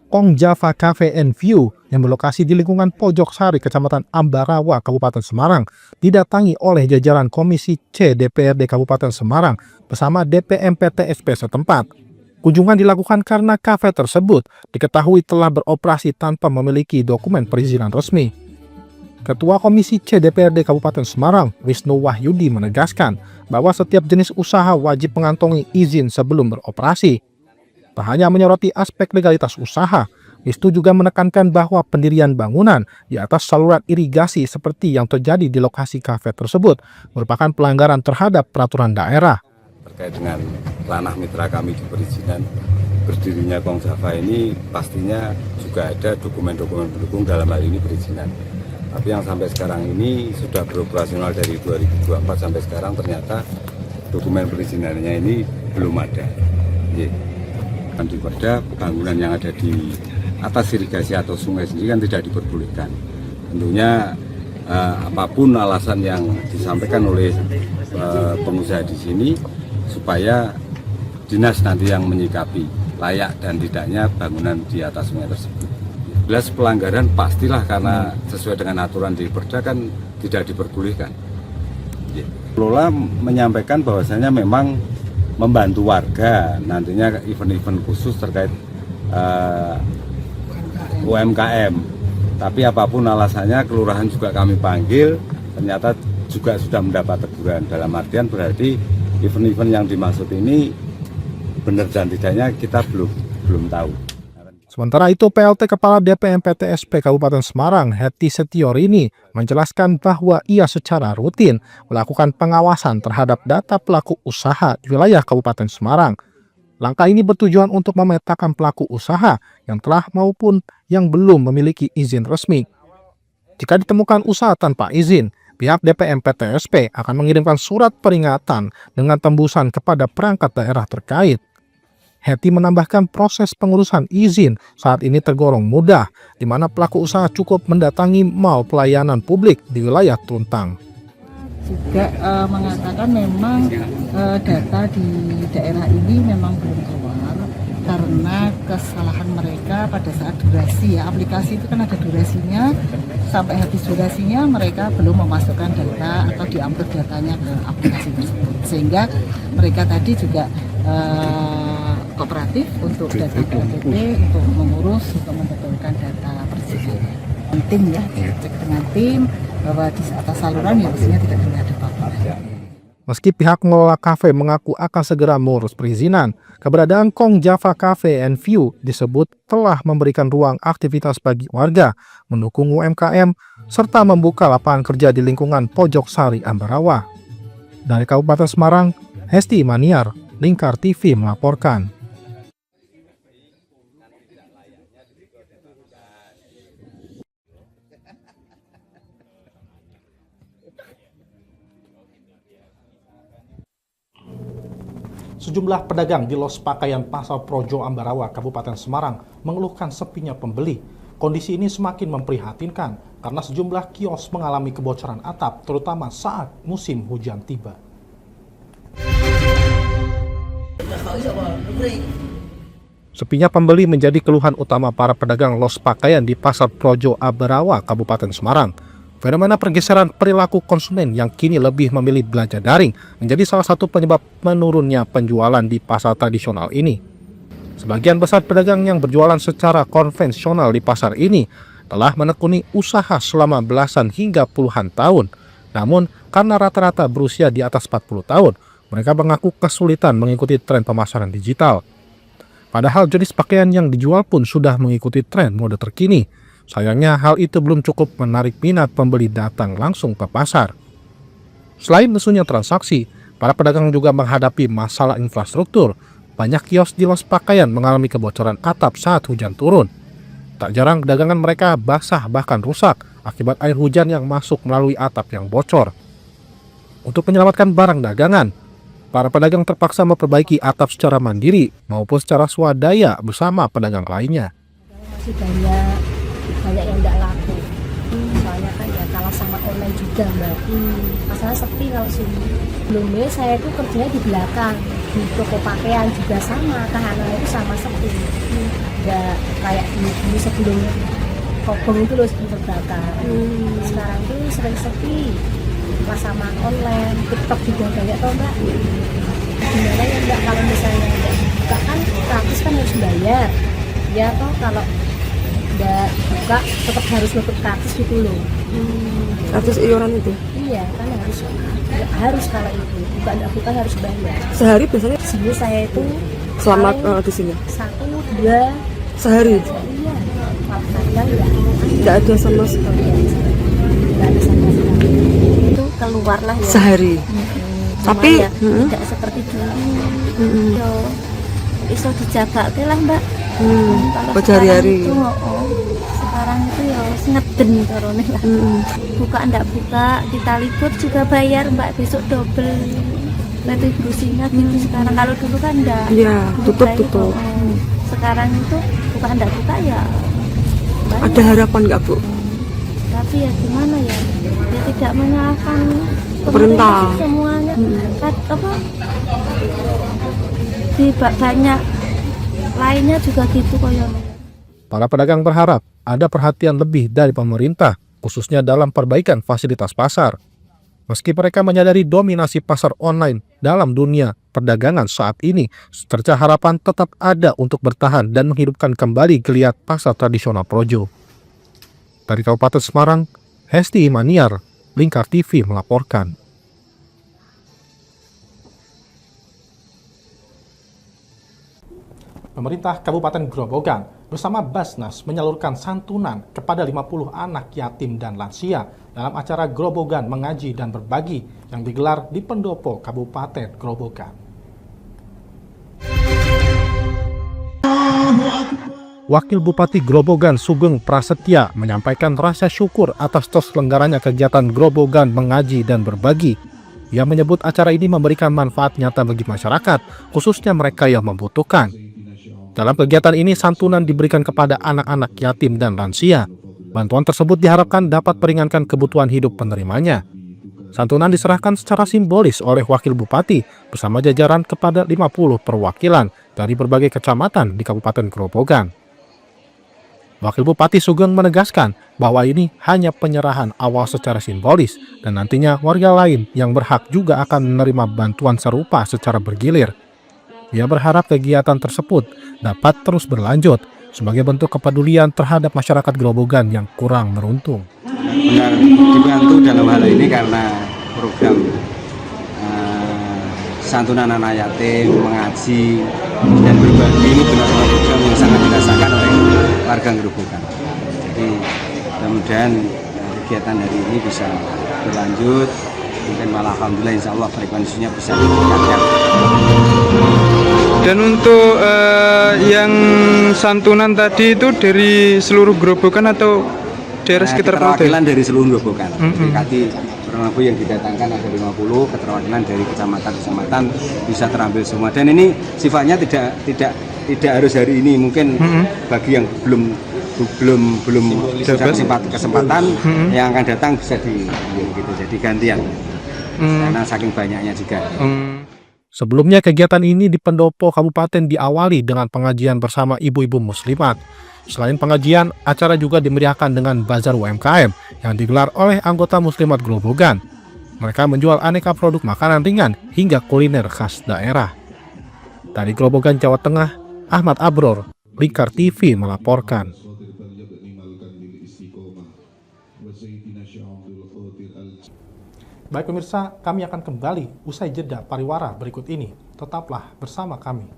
Kong Java Cafe and View yang berlokasi di lingkungan Pojok Sari, Kecamatan Ambarawa, Kabupaten Semarang, didatangi oleh jajaran Komisi C DPRD Kabupaten Semarang bersama DPM PTSP setempat. Kunjungan dilakukan karena kafe tersebut diketahui telah beroperasi tanpa memiliki dokumen perizinan resmi. Ketua Komisi C DPRD Kabupaten Semarang, Wisnu Wahyudi, menegaskan bahwa setiap jenis usaha wajib mengantongi izin sebelum beroperasi. Tak hanya menyoroti aspek legalitas usaha, Wisnu juga menekankan bahwa pendirian bangunan di atas saluran irigasi seperti yang terjadi di lokasi kafe tersebut merupakan pelanggaran terhadap peraturan daerah. Terkait dengan ranah mitra kami di perizinan berdirinya Kong Java ini, pastinya juga ada dokumen-dokumen pendukung dalam hal ini perizinan. Tapi yang sampai sekarang ini sudah beroperasional dari 2024 sampai sekarang, ternyata dokumen perizinannya ini belum ada. Pada bangunan yang ada di atas irigasi atau sungai sendiri kan tidak diperbolehkan. Tentunya apapun alasan yang disampaikan oleh pengusaha di sini supaya dinas nanti yang menyikapi layak dan tidaknya bangunan di atas sungai tersebut. Jelas pelanggaran pastilah, karena sesuai dengan aturan di Perda kan tidak diperbolehkan. Pengelola menyampaikan bahwasanya memang membantu warga nantinya event-event khusus terkait UMKM. Tapi apapun alasannya, kelurahan juga kami panggil, ternyata juga sudah mendapat teguran. Dalam artian berarti event-event yang dimaksud ini benar dan tidaknya kita belum tahu. Sementara itu, PLT Kepala DPM PTSP Kabupaten Semarang, Heti Setiorini, menjelaskan bahwa ia secara rutin melakukan pengawasan terhadap data pelaku usaha di wilayah Kabupaten Semarang. Langkah ini bertujuan untuk memetakan pelaku usaha yang telah maupun yang belum memiliki izin resmi. Jika ditemukan usaha tanpa izin, pihak DPM PTSP akan mengirimkan surat peringatan dengan tembusan kepada perangkat daerah terkait. Heti menambahkan proses pengurusan izin saat ini tergolong mudah, di mana pelaku usaha cukup mendatangi mal pelayanan publik di wilayah Tuntang. Juga mengatakan memang data di daerah ini memang belum keluar karena kesalahan mereka pada saat durasi ya. Aplikasi itu kan ada durasinya, sampai habis durasinya mereka belum memasukkan data atau diupload datanya ke aplikasi tersebut, sehingga mereka tadi juga kooperatif untuk data KTP untuk mengurus, untuk mendapatkan data perizinan. Penting ya, cek dengan tim bahwa di atas saluran ya biasanya tidak boleh ada apa-apa. Meski pihak pengelola kafe mengaku akan segera mengurus perizinan, keberadaan Kong Java Cafe and View disebut telah memberikan ruang aktivitas bagi warga, mendukung UMKM, serta membuka lapangan kerja di lingkungan Pojok Sari Ambarawa. Dari Kabupaten Semarang, Hesti Maniar, Lingkar TV melaporkan. Sejumlah pedagang di Los Pakaian Pasar Projo Ambarawa, Kabupaten Semarang mengeluhkan sepinya pembeli. Kondisi ini semakin memprihatinkan karena sejumlah kios mengalami kebocoran atap, terutama saat musim hujan tiba. Sepinya pembeli menjadi keluhan utama para pedagang los pakaian di Pasar Projo Ambarawa, Kabupaten Semarang. Fenomena pergeseran perilaku konsumen yang kini lebih memilih belanja daring menjadi salah satu penyebab menurunnya penjualan di pasar tradisional ini. Sebagian besar pedagang yang berjualan secara konvensional di pasar ini telah menekuni usaha selama belasan hingga puluhan tahun. Namun, karena rata-rata berusia di atas 40 tahun, mereka mengaku kesulitan mengikuti tren pemasaran digital. Padahal jenis pakaian yang dijual pun sudah mengikuti tren mode terkini. Sayangnya hal itu belum cukup menarik minat pembeli datang langsung ke pasar. Selain lesunya transaksi, para pedagang juga menghadapi masalah infrastruktur. Banyak kios di los pakaian mengalami kebocoran atap saat hujan turun. Tak jarang dagangan mereka basah bahkan rusak akibat air hujan yang masuk melalui atap yang bocor. Untuk menyelamatkan barang dagangan, para pedagang terpaksa memperbaiki atap secara mandiri maupun secara swadaya bersama pedagang lainnya. Masih banyak yang nggak laku. Soalnya kan ya kalah sama online juga mbak. Masalah sepi kalau sini. Sebelumnya saya itu kerjanya di belakang di toko pakaian juga sama, tahanan itu sama sepi. Nggak kayak dulu sebelum kobong itu loh sebelum terbakar. Sekarang tuh sering sepi. Pas sama online, TikTok juga banyak toh mbak. Gimana ya mbak kalau misalnya buka kan gratis kan harus bayar. Ya toh kalau nggak buka tetap harus nutup gratis gitu loh. Gratis iuran itu? Iya kan harus kalau itu buka nggak buka harus bayar. Sehari biasanya? Sini saya itu selama di sini? 1, 2 sehari? Iya. Kadang ya. Nggak ada sama sekali? Nggak ada sama sekali. Itu keluar lah ya. Sehari? Tapi ya, tidak seperti dulu. Iso dijaga lah mbak. Buat hari-hari. Sekarang itu ya ngeden corona lah. Buka ndak buka, kita libur juga bayar mbak, besok double retribusinya gitu. Sekarang kalau dulu kan ndak. Iya, tutup. Sekarang itu buka ndak buka ya bayar. Ada harapan nggak bu? Tapi ya gimana ya? Ya tidak menyalahkan pemerintah semuanya. Apa? Di banyak lainnya juga gitu koyonya. Para pedagang berharap ada perhatian lebih dari pemerintah, khususnya dalam perbaikan fasilitas pasar. Meski mereka menyadari dominasi pasar online dalam dunia perdagangan saat ini, secerca harapan tetap ada untuk bertahan dan menghidupkan kembali geliat pasar tradisional Projo. Dari Kabupaten Semarang, Hesti Imaniar, Lingkar TV melaporkan. Pemerintah Kabupaten Grobogan bersama Basnas menyalurkan santunan kepada 50 anak yatim dan lansia dalam acara Grobogan Mengaji dan Berbagi yang digelar di Pendopo Kabupaten Grobogan. Wakil Bupati Grobogan Sugeng Prasetya menyampaikan rasa syukur atas terselenggaranya kegiatan Grobogan Mengaji dan Berbagi. Ia menyebut acara ini memberikan manfaat nyata bagi masyarakat, khususnya mereka yang membutuhkan. Dalam kegiatan ini, santunan diberikan kepada anak-anak yatim dan lansia. Bantuan tersebut diharapkan dapat meringankan kebutuhan hidup penerimanya. Santunan diserahkan secara simbolis oleh Wakil Bupati bersama jajaran kepada 50 perwakilan dari berbagai kecamatan di Kabupaten Grobogan. Wakil Bupati Sugeng menegaskan bahwa ini hanya penyerahan awal secara simbolis dan nantinya warga lain yang berhak juga akan menerima bantuan serupa secara bergilir. Ia berharap kegiatan tersebut dapat terus berlanjut sebagai bentuk kepedulian terhadap masyarakat Grobogan yang kurang beruntung. Benar dibantu dalam hal ini karena program santunan anak yatim, mengaji, dan berbagi ini benar-benar program yang sangat dirasakan oleh warga Grobogan. Jadi mudah-mudahan kegiatan hari ini bisa berlanjut, mungkin malah alhamdulillah insya Allah frekuensinya bisa ditingkatkan. Dan untuk yang santunan tadi itu dari seluruh Grobogan atau daerah sekitar perwakilan dari seluruh Grobogan. Jadi lampu yang didatangkan ada 50, keterwakilan dari kecamatan-kecamatan bisa terambil semua. Dan ini sifatnya tidak harus hari ini, mungkin bagi yang belum kesempatan yang akan datang bisa gitu. Jadi gantian. Karena saking banyaknya juga. Sebelumnya kegiatan ini di Pendopo Kabupaten diawali dengan pengajian bersama ibu-ibu muslimat. Selain pengajian, acara juga dimeriahkan dengan bazar UMKM yang digelar oleh anggota muslimat Grobogan. Mereka menjual aneka produk makanan ringan hingga kuliner khas daerah. Dari Grobogan, Jawa Tengah, Ahmad Abror, Lingkar TV melaporkan. Baik pemirsa, kami akan kembali usai jeda pariwara berikut ini. Tetaplah bersama kami.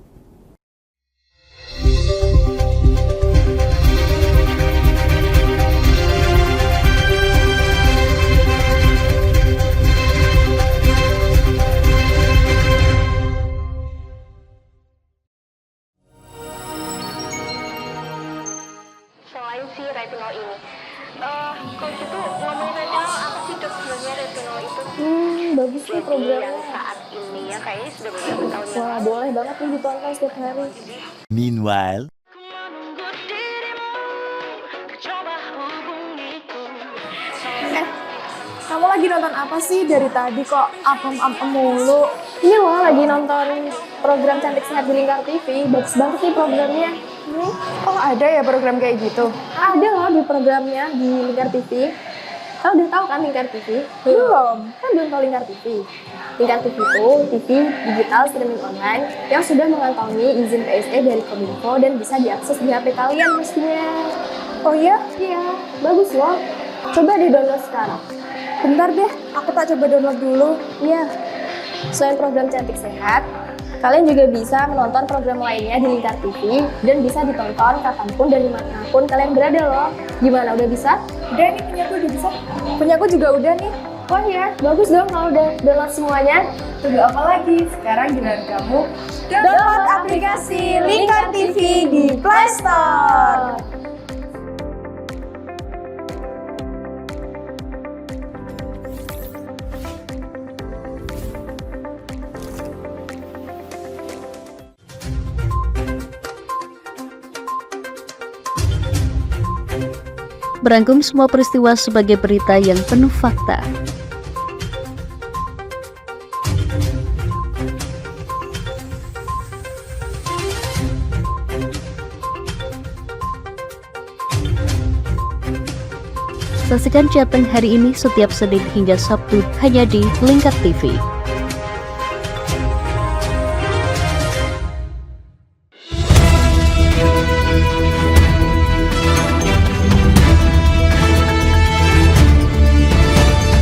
Selain si retinol ini, kalau gitu ngomongin retinol, apa sih dok sebenarnya retinol itu? Bagus nih programnya. Yang saat ini ya kayaknya sudah beberapa tahun. Wah, boleh banget nih ditonton setiap hari. Meanwhile, Kamu lagi nonton apa sih dari tadi kok apem-apem mulu? Ini loh lagi nonton program Cantik Sehat di Lingkar TV. Bagus banget nih programnya. Oh ada ya program kayak gitu? Ada loh di programnya di Lingkar TV. Kau udah tahu kan Lingkar TV? Belum. Kan belum tahu Lingkar TV. Lingkar TV itu TV digital streaming online yang sudah mengantongi izin PSE dari Kominfo dan bisa diakses di HP kalian mestinya. Oh iya? Iya, bagus loh. Coba di-download sekarang. Bentar deh, aku tak coba download dulu. Iya. Selain program Cantik Sehat, kalian juga bisa menonton program lainnya di Lingkar TV dan bisa ditonton kapanpun dan dimanapun kalian berada loh. Gimana, udah bisa? Udah nih, punyaku udah bisa. Punyaku juga udah nih. Oh iya, bagus dong kalau udah download semuanya. Tunggu apa lagi? Sekarang giliran kamu download aplikasi Lingkar TV di Play Store. Merangkum semua peristiwa sebagai berita yang penuh fakta. Saksikan Jateng hari ini setiap Senin hingga Sabtu hanya di Lingkar TV.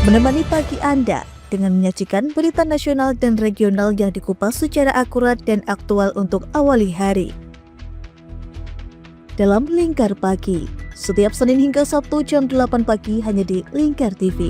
Menemani pagi Anda dengan menyajikan berita nasional dan regional yang dikupas secara akurat dan aktual untuk awali hari. Dalam Lingkar Pagi, setiap Senin hingga Sabtu jam 8 pagi hanya di Lingkar TV.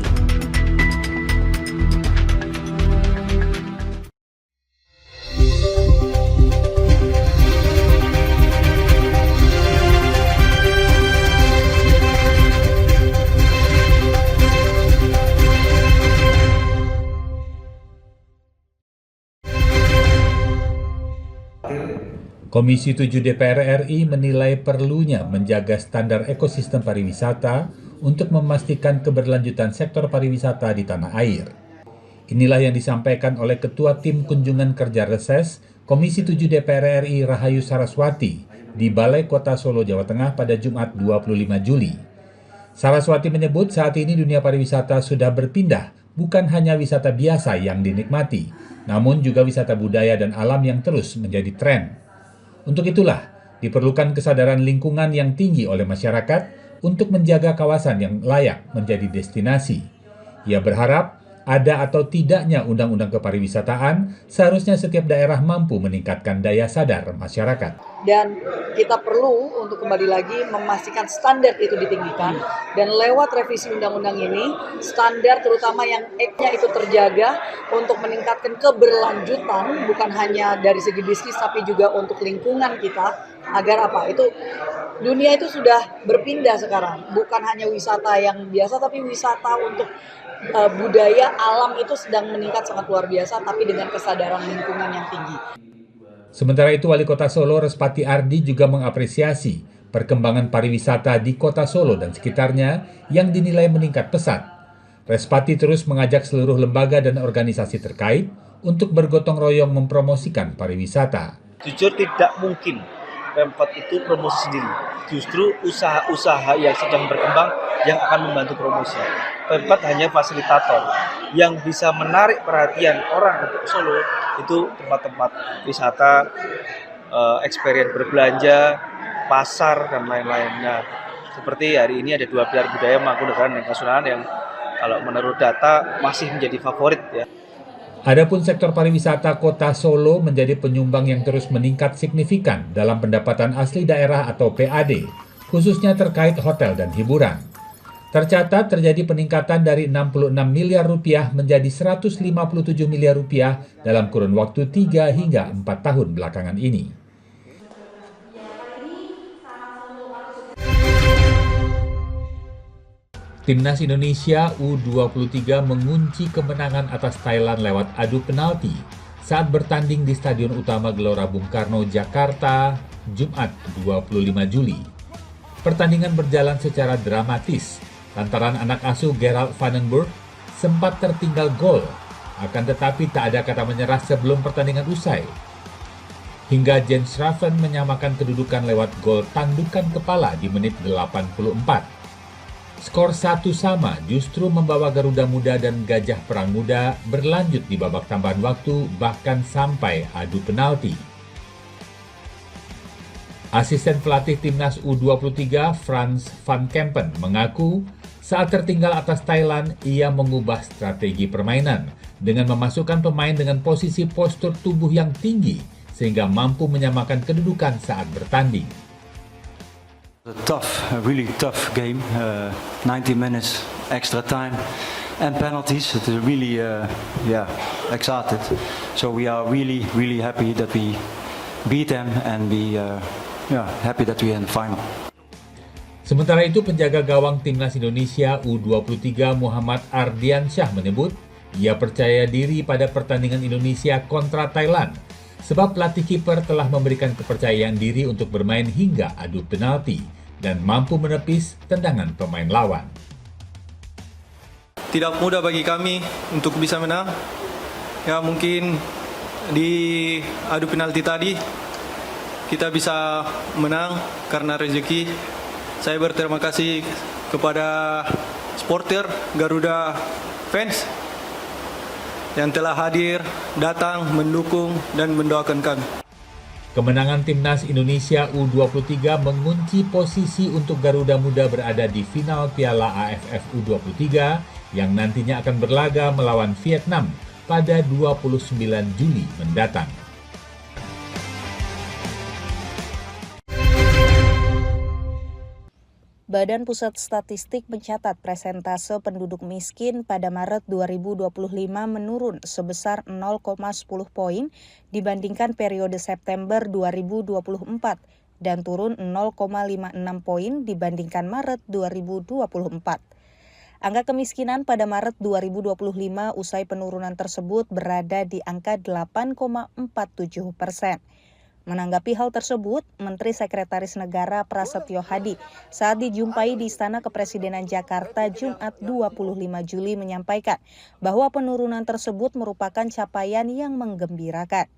Komisi 7 DPR RI menilai perlunya menjaga standar ekosistem pariwisata untuk memastikan keberlanjutan sektor pariwisata di tanah air. Inilah yang disampaikan oleh Ketua Tim Kunjungan Kerja Reses Komisi 7 DPR RI Rahayu Saraswati di Balai Kota Solo, Jawa Tengah pada Jumat 25 Juli. Saraswati menyebut saat ini dunia pariwisata sudah berpindah, bukan hanya wisata biasa yang dinikmati, namun juga wisata budaya dan alam yang terus menjadi tren. Untuk itulah, diperlukan kesadaran lingkungan yang tinggi oleh masyarakat untuk menjaga kawasan yang layak menjadi destinasi. Ia berharap ada atau tidaknya undang-undang kepariwisataan, seharusnya setiap daerah mampu meningkatkan daya sadar masyarakat. Dan kita perlu untuk kembali lagi memastikan standar itu ditinggikan. Dan lewat revisi undang-undang ini, standar terutama yang eknya itu terjaga untuk meningkatkan keberlanjutan, bukan hanya dari segi bisnis tapi juga untuk lingkungan kita. Agar apa? Itu dunia itu sudah berpindah sekarang, bukan hanya wisata yang biasa tapi wisata untuk budaya alam itu sedang meningkat sangat luar biasa, tapi dengan kesadaran lingkungan yang tinggi. Sementara itu, Wali Kota Solo Respati Ardi juga mengapresiasi perkembangan pariwisata di Kota Solo dan sekitarnya yang dinilai meningkat pesat. Respati terus mengajak seluruh lembaga dan organisasi terkait untuk bergotong royong mempromosikan pariwisata. Jujur tidak mungkin Pemkot itu promosi sendiri. Justru usaha-usaha yang sedang berkembang yang akan membantu promosi. Pemkot hanya fasilitator yang bisa menarik perhatian orang untuk Solo itu tempat-tempat wisata, experience berbelanja, pasar dan lain-lain. Nah, seperti hari ini ada 2 pilar budaya Mangkunegaran dan Kasunanan yang kalau menurut data masih menjadi favorit ya. Adapun sektor pariwisata Kota Solo menjadi penyumbang yang terus meningkat signifikan dalam pendapatan asli daerah atau PAD, khususnya terkait hotel dan hiburan. Tercatat terjadi peningkatan dari 66 miliar rupiah menjadi 157 miliar rupiah dalam kurun waktu 3 hingga 4 tahun belakangan ini. Timnas Indonesia U23 mengunci kemenangan atas Thailand lewat adu penalti saat bertanding di Stadion Utama Gelora Bung Karno, Jakarta, Jumat 25 Juli. Pertandingan berjalan secara dramatis lantaran anak asuh Gerald Vandenberg sempat tertinggal gol, akan tetapi tak ada kata menyerah sebelum pertandingan usai. Hingga Jens Schraven menyamakan kedudukan lewat gol tandukan kepala di menit 84. Skor 1-1 justru membawa Garuda Muda dan Gajah Perang Muda berlanjut di babak tambahan waktu bahkan sampai adu penalti. Asisten pelatih Timnas U23 Frans van Kempen mengaku saat tertinggal atas Thailand ia mengubah strategi permainan dengan memasukkan pemain dengan posisi postur tubuh yang tinggi sehingga mampu menyamakan kedudukan saat bertanding. A really tough game, 90 minutes extra time and penalties. It is really, excited. So we are really happy that we beat them and we happy that we are in the final. Sementara itu, penjaga gawang Timnas Indonesia U23 Muhammad Ardiansyah menyebut ia percaya diri pada pertandingan Indonesia kontra Thailand sebab pelatih kiper telah memberikan kepercayaan diri untuk bermain hingga adu penalti dan mampu menepis tendangan pemain lawan. Tidak mudah bagi kami untuk bisa menang. Ya mungkin di adu penalti tadi kita bisa menang karena rezeki. Saya berterima kasih kepada supporter Garuda fans yang telah hadir, datang, mendukung dan mendoakan kami. Kemenangan Timnas Indonesia U23 mengunci posisi untuk Garuda Muda berada di final Piala AFF U23 yang nantinya akan berlaga melawan Vietnam pada 29 Juli mendatang. Badan Pusat Statistik mencatat persentase penduduk miskin pada Maret 2025 menurun sebesar 0,10 poin dibandingkan periode September 2024 dan turun 0,56 poin dibandingkan Maret 2024. Angka kemiskinan pada Maret 2025 usai penurunan tersebut berada di angka 8,47%. Menanggapi hal tersebut, Menteri Sekretaris Negara Prasetyo Hadi saat dijumpai di Istana Kepresidenan Jakarta Jumat 25 Juli menyampaikan bahwa penurunan tersebut merupakan capaian yang menggembirakan.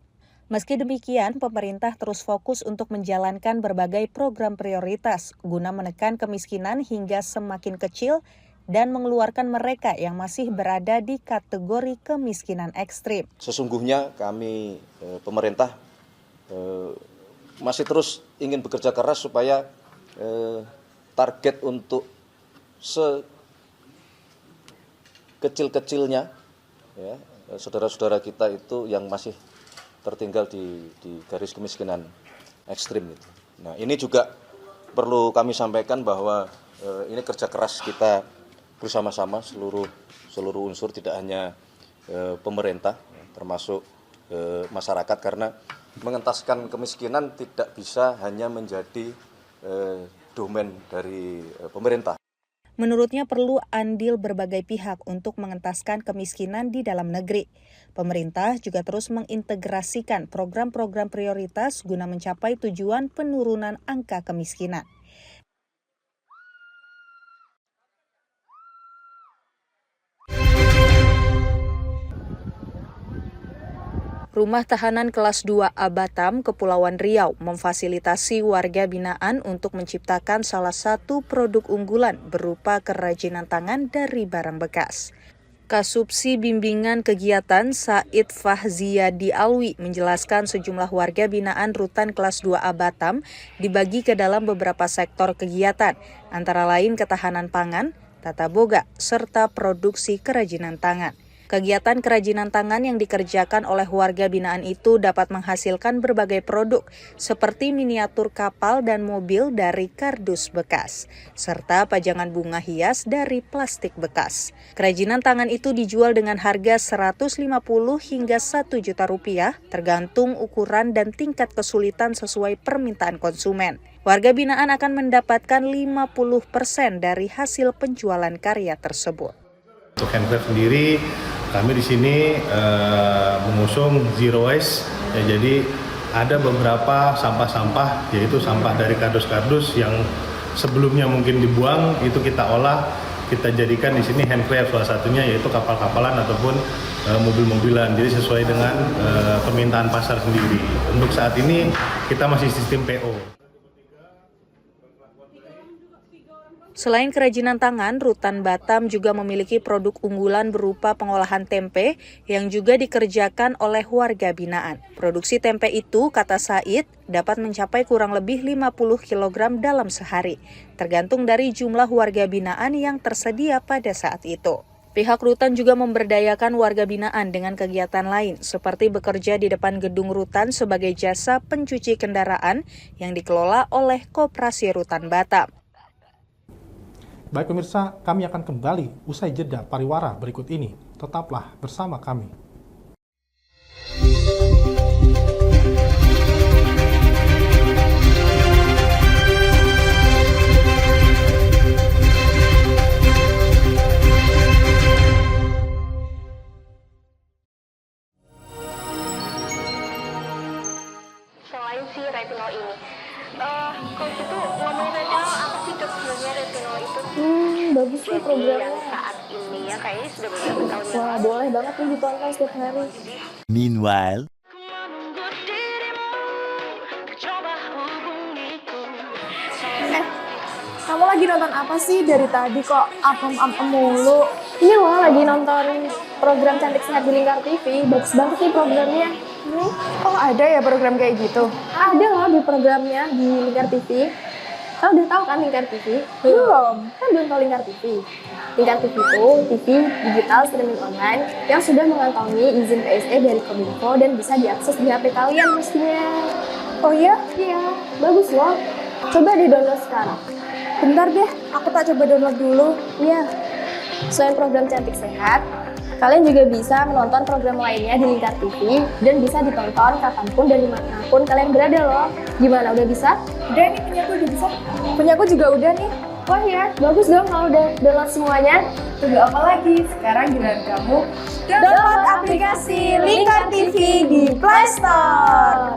Meski demikian, pemerintah terus fokus untuk menjalankan berbagai program prioritas guna menekan kemiskinan hingga semakin kecil dan mengeluarkan mereka yang masih berada di kategori kemiskinan ekstrim. Sesungguhnya kami pemerintah masih terus ingin bekerja keras supaya target untuk sekecil-kecilnya ya, saudara-saudara kita itu yang masih tertinggal di garis kemiskinan ekstrim itu. Nah, ini juga perlu kami sampaikan bahwa ini kerja keras kita bersama-sama seluruh unsur, tidak hanya pemerintah termasuk masyarakat, karena mengentaskan kemiskinan tidak bisa hanya menjadi domain dari pemerintah. Menurutnya perlu andil berbagai pihak untuk mengentaskan kemiskinan di dalam negeri. Pemerintah juga terus mengintegrasikan program-program prioritas guna mencapai tujuan penurunan angka kemiskinan. Rumah Tahanan Kelas 2A Batam, Kepulauan Riau, memfasilitasi warga binaan untuk menciptakan salah satu produk unggulan berupa kerajinan tangan dari barang bekas. Kasubsi Bimbingan Kegiatan Said Fahziyadi Alwi menjelaskan sejumlah warga binaan Rutan Kelas 2A Batam dibagi ke dalam beberapa sektor kegiatan, antara lain ketahanan pangan, tata boga, serta produksi kerajinan tangan. Kegiatan kerajinan tangan yang dikerjakan oleh warga binaan itu dapat menghasilkan berbagai produk seperti miniatur kapal dan mobil dari kardus bekas, serta pajangan bunga hias dari plastik bekas. Kerajinan tangan itu dijual dengan harga 150 hingga 1 juta rupiah tergantung ukuran dan tingkat kesulitan sesuai permintaan konsumen. Warga binaan akan mendapatkan 50% dari hasil penjualan karya tersebut. Untuk handcraft sendiri, kami di sini mengusung zero waste, ya, jadi ada beberapa sampah-sampah, yaitu sampah dari kardus-kardus yang sebelumnya mungkin dibuang, itu kita olah, kita jadikan di sini handcraft, salah satunya yaitu kapal-kapalan ataupun mobil-mobilan, jadi sesuai dengan permintaan pasar sendiri. Untuk saat ini kita masih sistem PO. Selain kerajinan tangan, Rutan Batam juga memiliki produk unggulan berupa pengolahan tempe yang juga dikerjakan oleh warga binaan. Produksi tempe itu, kata Said, dapat mencapai kurang lebih 50 kg dalam sehari, tergantung dari jumlah warga binaan yang tersedia pada saat itu. Pihak Rutan juga memberdayakan warga binaan dengan kegiatan lain, seperti bekerja di depan gedung Rutan sebagai jasa pencuci kendaraan yang dikelola oleh Koperasi Rutan Batam. Baik pemirsa, kami akan kembali usai jeda pariwara berikut ini. Tetaplah bersama kami. Selain si retinol ini, kalau gitu ngomongin retinol, apa sih dok sebenarnya retinol itu? Bagus nih programnya. Yang saat ini ya kayaknya sudah beberapa tahun yang Wah, boleh banget nih ditonton setiap hari. Meanwhile, Kamu lagi nonton apa sih dari tadi kok apem-apem mulu? Ini loh lagi nonton program Cantik Sehat di Lingkar TV. Bagus banget nih programnya. Oh ada ya program kayak gitu? Ada loh di programnya di Lingkar TV. Kamu udah tahu kan Lingkar TV? Belum. Kan belum tahu Lingkar TV. Lingkar TV itu TV digital streaming online yang sudah mengantongi izin PSE dari Kominfo dan bisa diakses di HP kalian mestinya. Oh iya? Iya, bagus loh. Coba di-download sekarang. Bentar deh, aku tak coba download dulu. Iya. Selain program Cantik Sehat, kalian juga bisa menonton program lainnya di Lingkar TV dan bisa ditonton kapanpun dan dimanapun kalian berada loh. Gimana, udah bisa? Udah nih, punyaku udah bisa. Punyaku juga udah nih. Wah ya, bagus dong kalau udah download semuanya. Tunggu apa lagi? Sekarang giliran kamu download aplikasi Lingkar TV di Play Store.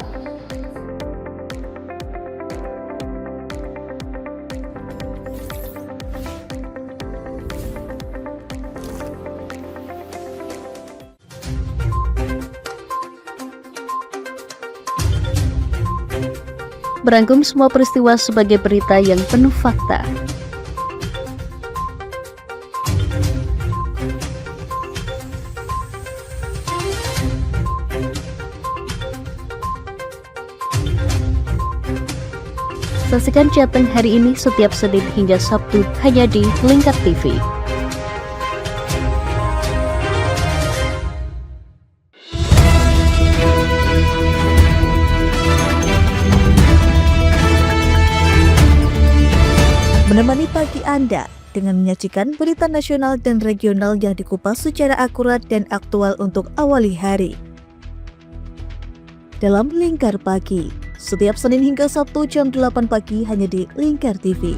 Merangkum semua peristiwa sebagai berita yang penuh fakta. Saksikan Jateng hari ini setiap Senin hingga Sabtu hanya di Lingkar TV. Menemani pagi Anda dengan menyajikan berita nasional dan regional yang dikupas secara akurat dan aktual untuk awali hari. Dalam Lingkar Pagi, setiap Senin hingga Sabtu jam 8 pagi hanya di Lingkar TV.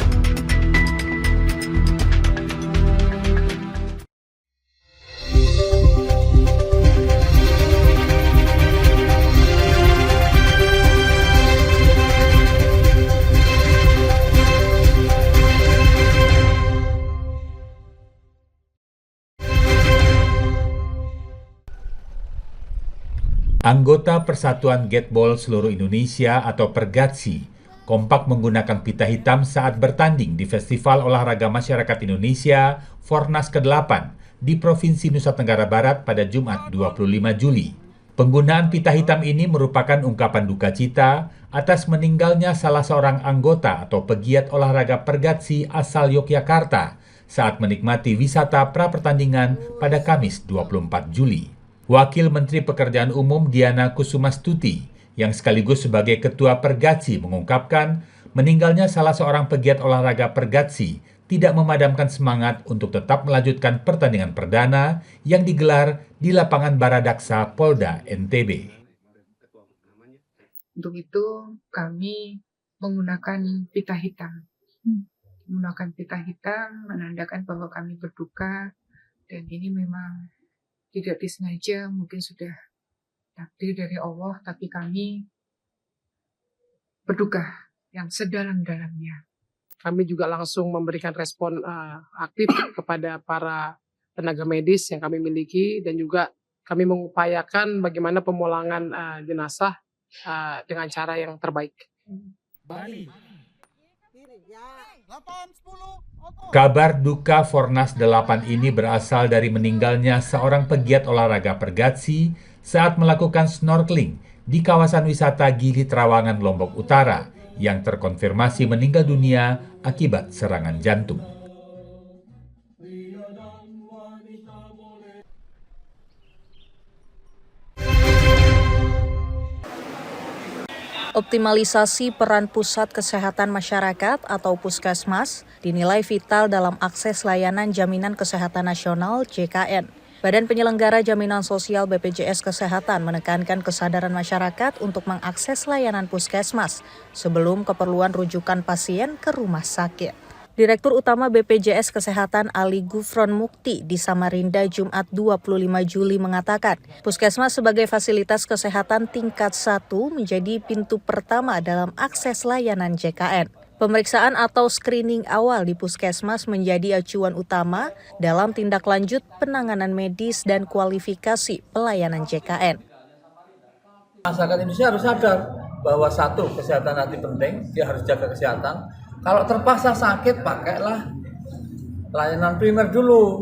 Anggota Persatuan Gateball Seluruh Indonesia atau Pergatsi kompak menggunakan pita hitam saat bertanding di Festival Olahraga Masyarakat Indonesia Fornas ke-8 di Provinsi Nusa Tenggara Barat pada Jumat 25 Juli. Penggunaan pita hitam ini merupakan ungkapan duka cita atas meninggalnya salah seorang anggota atau pegiat olahraga Pergatsi asal Yogyakarta saat menikmati wisata pra-pertandingan pada Kamis 24 Juli. Wakil Menteri Pekerjaan Umum Diana Kusumastuti yang sekaligus sebagai Ketua Pergatsi mengungkapkan meninggalnya salah seorang pegiat olahraga Pergatsi tidak memadamkan semangat untuk tetap melanjutkan pertandingan perdana yang digelar di lapangan Baradaksa Polda NTB. Untuk itu kami menggunakan pita hitam. Menggunakan pita hitam menandakan bahwa kami berduka dan ini memang tidak disengaja, mungkin sudah takdir dari Allah, tapi kami berduka yang sedalam-dalamnya. Kami juga langsung memberikan respon aktif kepada para tenaga medis yang kami miliki dan juga kami mengupayakan bagaimana pemulangan jenazah dengan cara yang terbaik. Kabar duka Fornas 8 ini berasal dari meninggalnya seorang pegiat olahraga Pergatsi saat melakukan snorkeling di kawasan wisata Gili Trawangan, Lombok Utara, yang terkonfirmasi meninggal dunia akibat serangan jantung. Optimalisasi peran Pusat Kesehatan Masyarakat atau Puskesmas dinilai vital dalam akses layanan Jaminan Kesehatan Nasional JKN. Badan Penyelenggara Jaminan Sosial BPJS Kesehatan menekankan kesadaran masyarakat untuk mengakses layanan puskesmas sebelum keperluan rujukan pasien ke rumah sakit. Direktur Utama BPJS Kesehatan Ali Gufron Mukti di Samarinda Jumat 25 Juli mengatakan, puskesmas sebagai fasilitas kesehatan tingkat 1 menjadi pintu pertama dalam akses layanan JKN. Pemeriksaan atau screening awal di puskesmas menjadi acuan utama dalam tindak lanjut penanganan medis dan kualifikasi pelayanan JKN. Masyarakat Indonesia harus sadar bahwa satu, kesehatan hati penting, dia harus jaga kesehatan. Kalau terpaksa sakit, pakailah layanan primer dulu.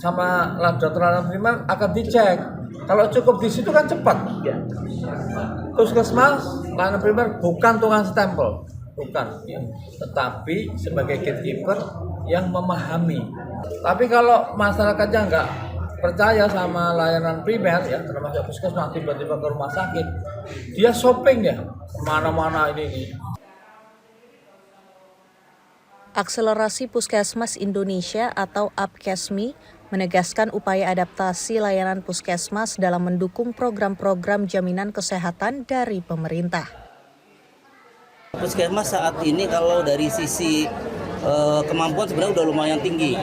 Sama dokter layanan primer akan dicek. Kalau cukup di situ kan cepat. Puskesmas, layanan primer bukan tukang stempel. Bukan. Tetapi sebagai gatekeeper yang memahami. Tapi kalau masyarakatnya nggak percaya sama layanan primer, ya termasuk puskesmas, tiba-tiba ke rumah sakit, dia shopping ya, kemana-mana ini. Akselerasi Puskesmas Indonesia atau APKESMI menegaskan upaya adaptasi layanan puskesmas dalam mendukung program-program jaminan kesehatan dari pemerintah. Puskesmas saat ini kalau dari sisi kemampuan sebenarnya udah lumayan tinggi,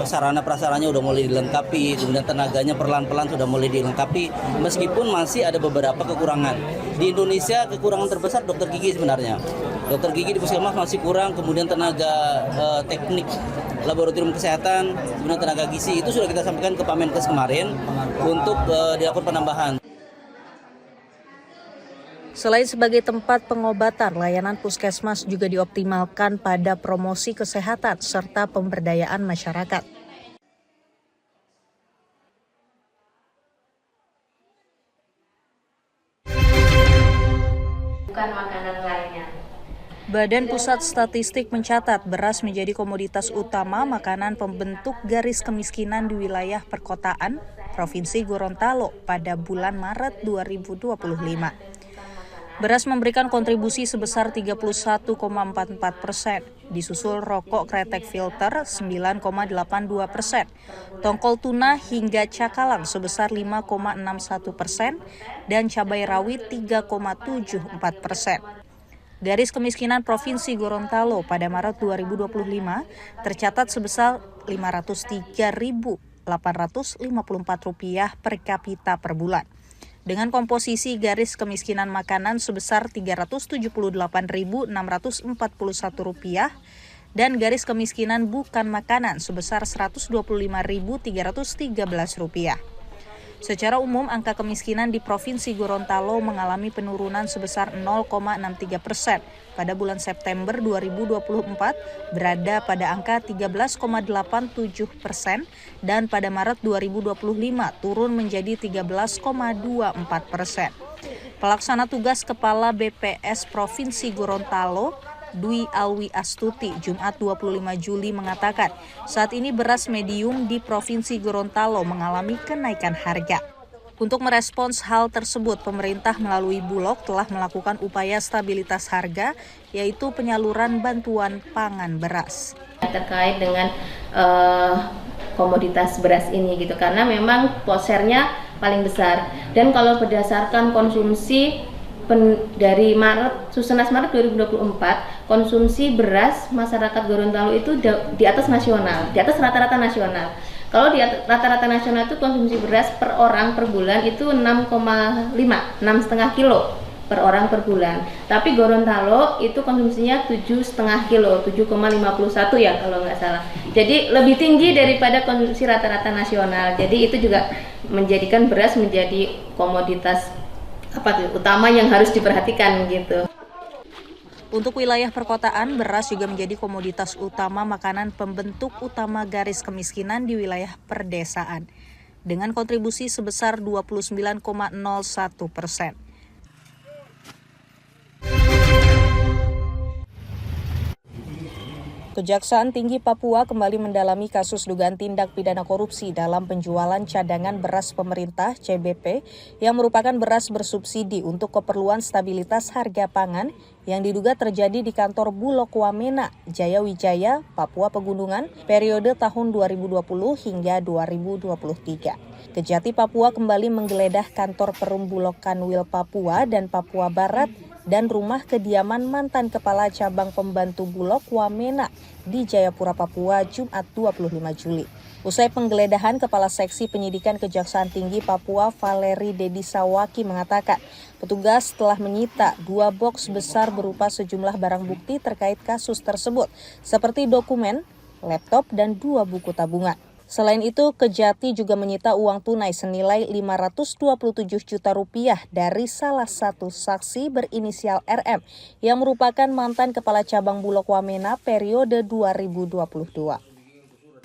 sarana prasarannya udah mulai dilengkapi, kemudian tenaganya perlahan-pelan sudah mulai dilengkapi, meskipun masih ada beberapa kekurangan. Di Indonesia kekurangan terbesar dokter gigi sebenarnya. Dokter gigi di puskesmas masih kurang, kemudian tenaga teknik laboratorium kesehatan, kemudian tenaga gizi itu sudah kita sampaikan ke Pak Menkes kemarin untuk dilakukan penambahan. Selain sebagai tempat pengobatan, layanan puskesmas juga dioptimalkan pada promosi kesehatan serta pemberdayaan masyarakat. Bukan makanan lainnya. Badan Pusat Statistik mencatat beras menjadi komoditas utama makanan pembentuk garis kemiskinan di wilayah perkotaan Provinsi Gorontalo pada bulan Maret 2025. Beras memberikan kontribusi sebesar 31,44%, disusul rokok kretek filter 9,82%, tongkol tuna hingga cakalang sebesar 5,61%, dan cabai rawit 3,74%. Garis kemiskinan Provinsi Gorontalo pada Maret 2025 tercatat sebesar Rp503.854 per kapita per bulan. Dengan komposisi garis kemiskinan makanan sebesar Rp378.641 dan garis kemiskinan bukan makanan sebesar Rp125.313. Secara umum, angka kemiskinan di Provinsi Gorontalo mengalami penurunan sebesar 0,63%. Pada bulan September 2024 berada pada angka 13,87% dan pada Maret 2025 turun menjadi 13,24%. Pelaksana tugas Kepala BPS Provinsi Gorontalo, Dwi Alwi Astuti, Jumat 25 Juli mengatakan, saat ini beras medium di Provinsi Gorontalo mengalami kenaikan harga. Untuk merespons hal tersebut, pemerintah melalui Bulog telah melakukan upaya stabilitas harga, yaitu penyaluran bantuan pangan beras. Terkait dengan komoditas beras ini gitu, karena memang posernya paling besar. Dan kalau berdasarkan konsumsi dari Susenas Maret 2024, konsumsi beras masyarakat Gorontalo itu di atas nasional, di atas rata-rata nasional. Kalau di rata-rata nasional itu konsumsi beras per orang per bulan itu 6,5 kilo per orang per bulan. Tapi Gorontalo itu konsumsinya 7,5 kilo, 7,51 ya kalau nggak salah. Jadi lebih tinggi daripada konsumsi rata-rata nasional. Jadi itu juga menjadikan beras menjadi komoditas utama yang harus diperhatikan gitu. Untuk wilayah perkotaan, beras juga menjadi komoditas utama makanan pembentuk utama garis kemiskinan di wilayah perdesaan, dengan kontribusi sebesar 29,01%. Kejaksaan Tinggi Papua kembali mendalami kasus dugaan tindak pidana korupsi dalam penjualan cadangan beras pemerintah (CBP) yang merupakan beras bersubsidi untuk keperluan stabilitas harga pangan yang diduga terjadi di kantor Bulog Wamena, Jaya Wijaya, Papua Pegunungan periode tahun 2020 hingga 2023. Kejati Papua kembali menggeledah kantor Perum Bulog Kanwil Papua dan Papua Barat dan rumah kediaman mantan Kepala Cabang Pembantu Bulog Wamena di Jayapura, Papua, Jumat 25 Juli. Usai penggeledahan, Kepala Seksi Penyidikan Kejaksaan Tinggi Papua, Valeri Dedi Sawaki, mengatakan petugas telah menyita 2 boks besar berupa sejumlah barang bukti terkait kasus tersebut, seperti dokumen, laptop, dan 2 buku tabungan. Selain itu, Kejati juga menyita uang tunai senilai Rp527 juta dari salah satu saksi berinisial RM yang merupakan mantan Kepala Cabang Bulog Wamena periode 2022.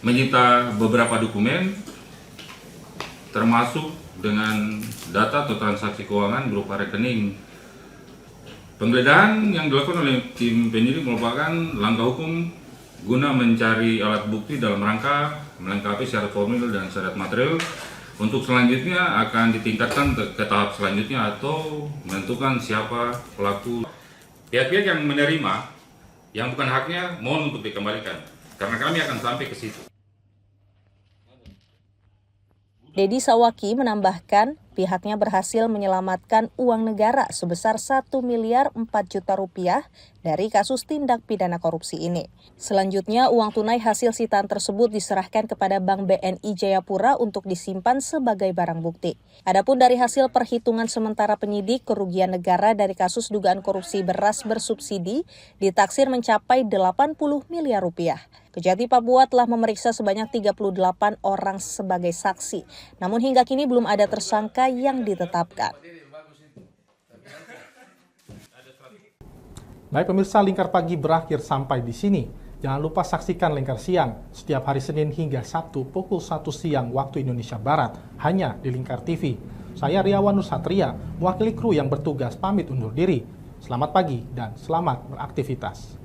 Menyita beberapa dokumen, termasuk dengan data atau transaksi keuangan berupa rekening. Penggeledahan yang dilakukan oleh tim penyidik merupakan langkah hukum guna mencari alat bukti dalam rangka melengkapi syarat formil dan syarat material. Untuk selanjutnya akan ditingkatkan ke tahap selanjutnya atau menentukan siapa pelaku. Pihak-pihak yang menerima yang bukan haknya mohon untuk dikembalikan, karena kami akan sampai ke situ. Dedi Sawaki menambahkan pihaknya berhasil menyelamatkan uang negara sebesar Rp1,4 miliar dari kasus tindak pidana korupsi ini. Selanjutnya, uang tunai hasil sitaan tersebut diserahkan kepada Bank BNI Jayapura untuk disimpan sebagai barang bukti. Adapun dari hasil perhitungan sementara penyidik, kerugian negara dari kasus dugaan korupsi beras bersubsidi ditaksir mencapai Rp80 miliar. Kejati Papua telah memeriksa sebanyak 38 orang sebagai saksi, namun hingga kini belum ada tersangka yang ditetapkan. Baik pemirsa, Lingkar Pagi berakhir sampai di sini. Jangan lupa saksikan Lingkar Siang setiap hari Senin hingga Sabtu pukul 1 siang waktu Indonesia Barat, hanya di Lingkar TV. Saya Riawan Nusatria, mewakili kru yang bertugas pamit undur diri. Selamat pagi dan selamat beraktivitas.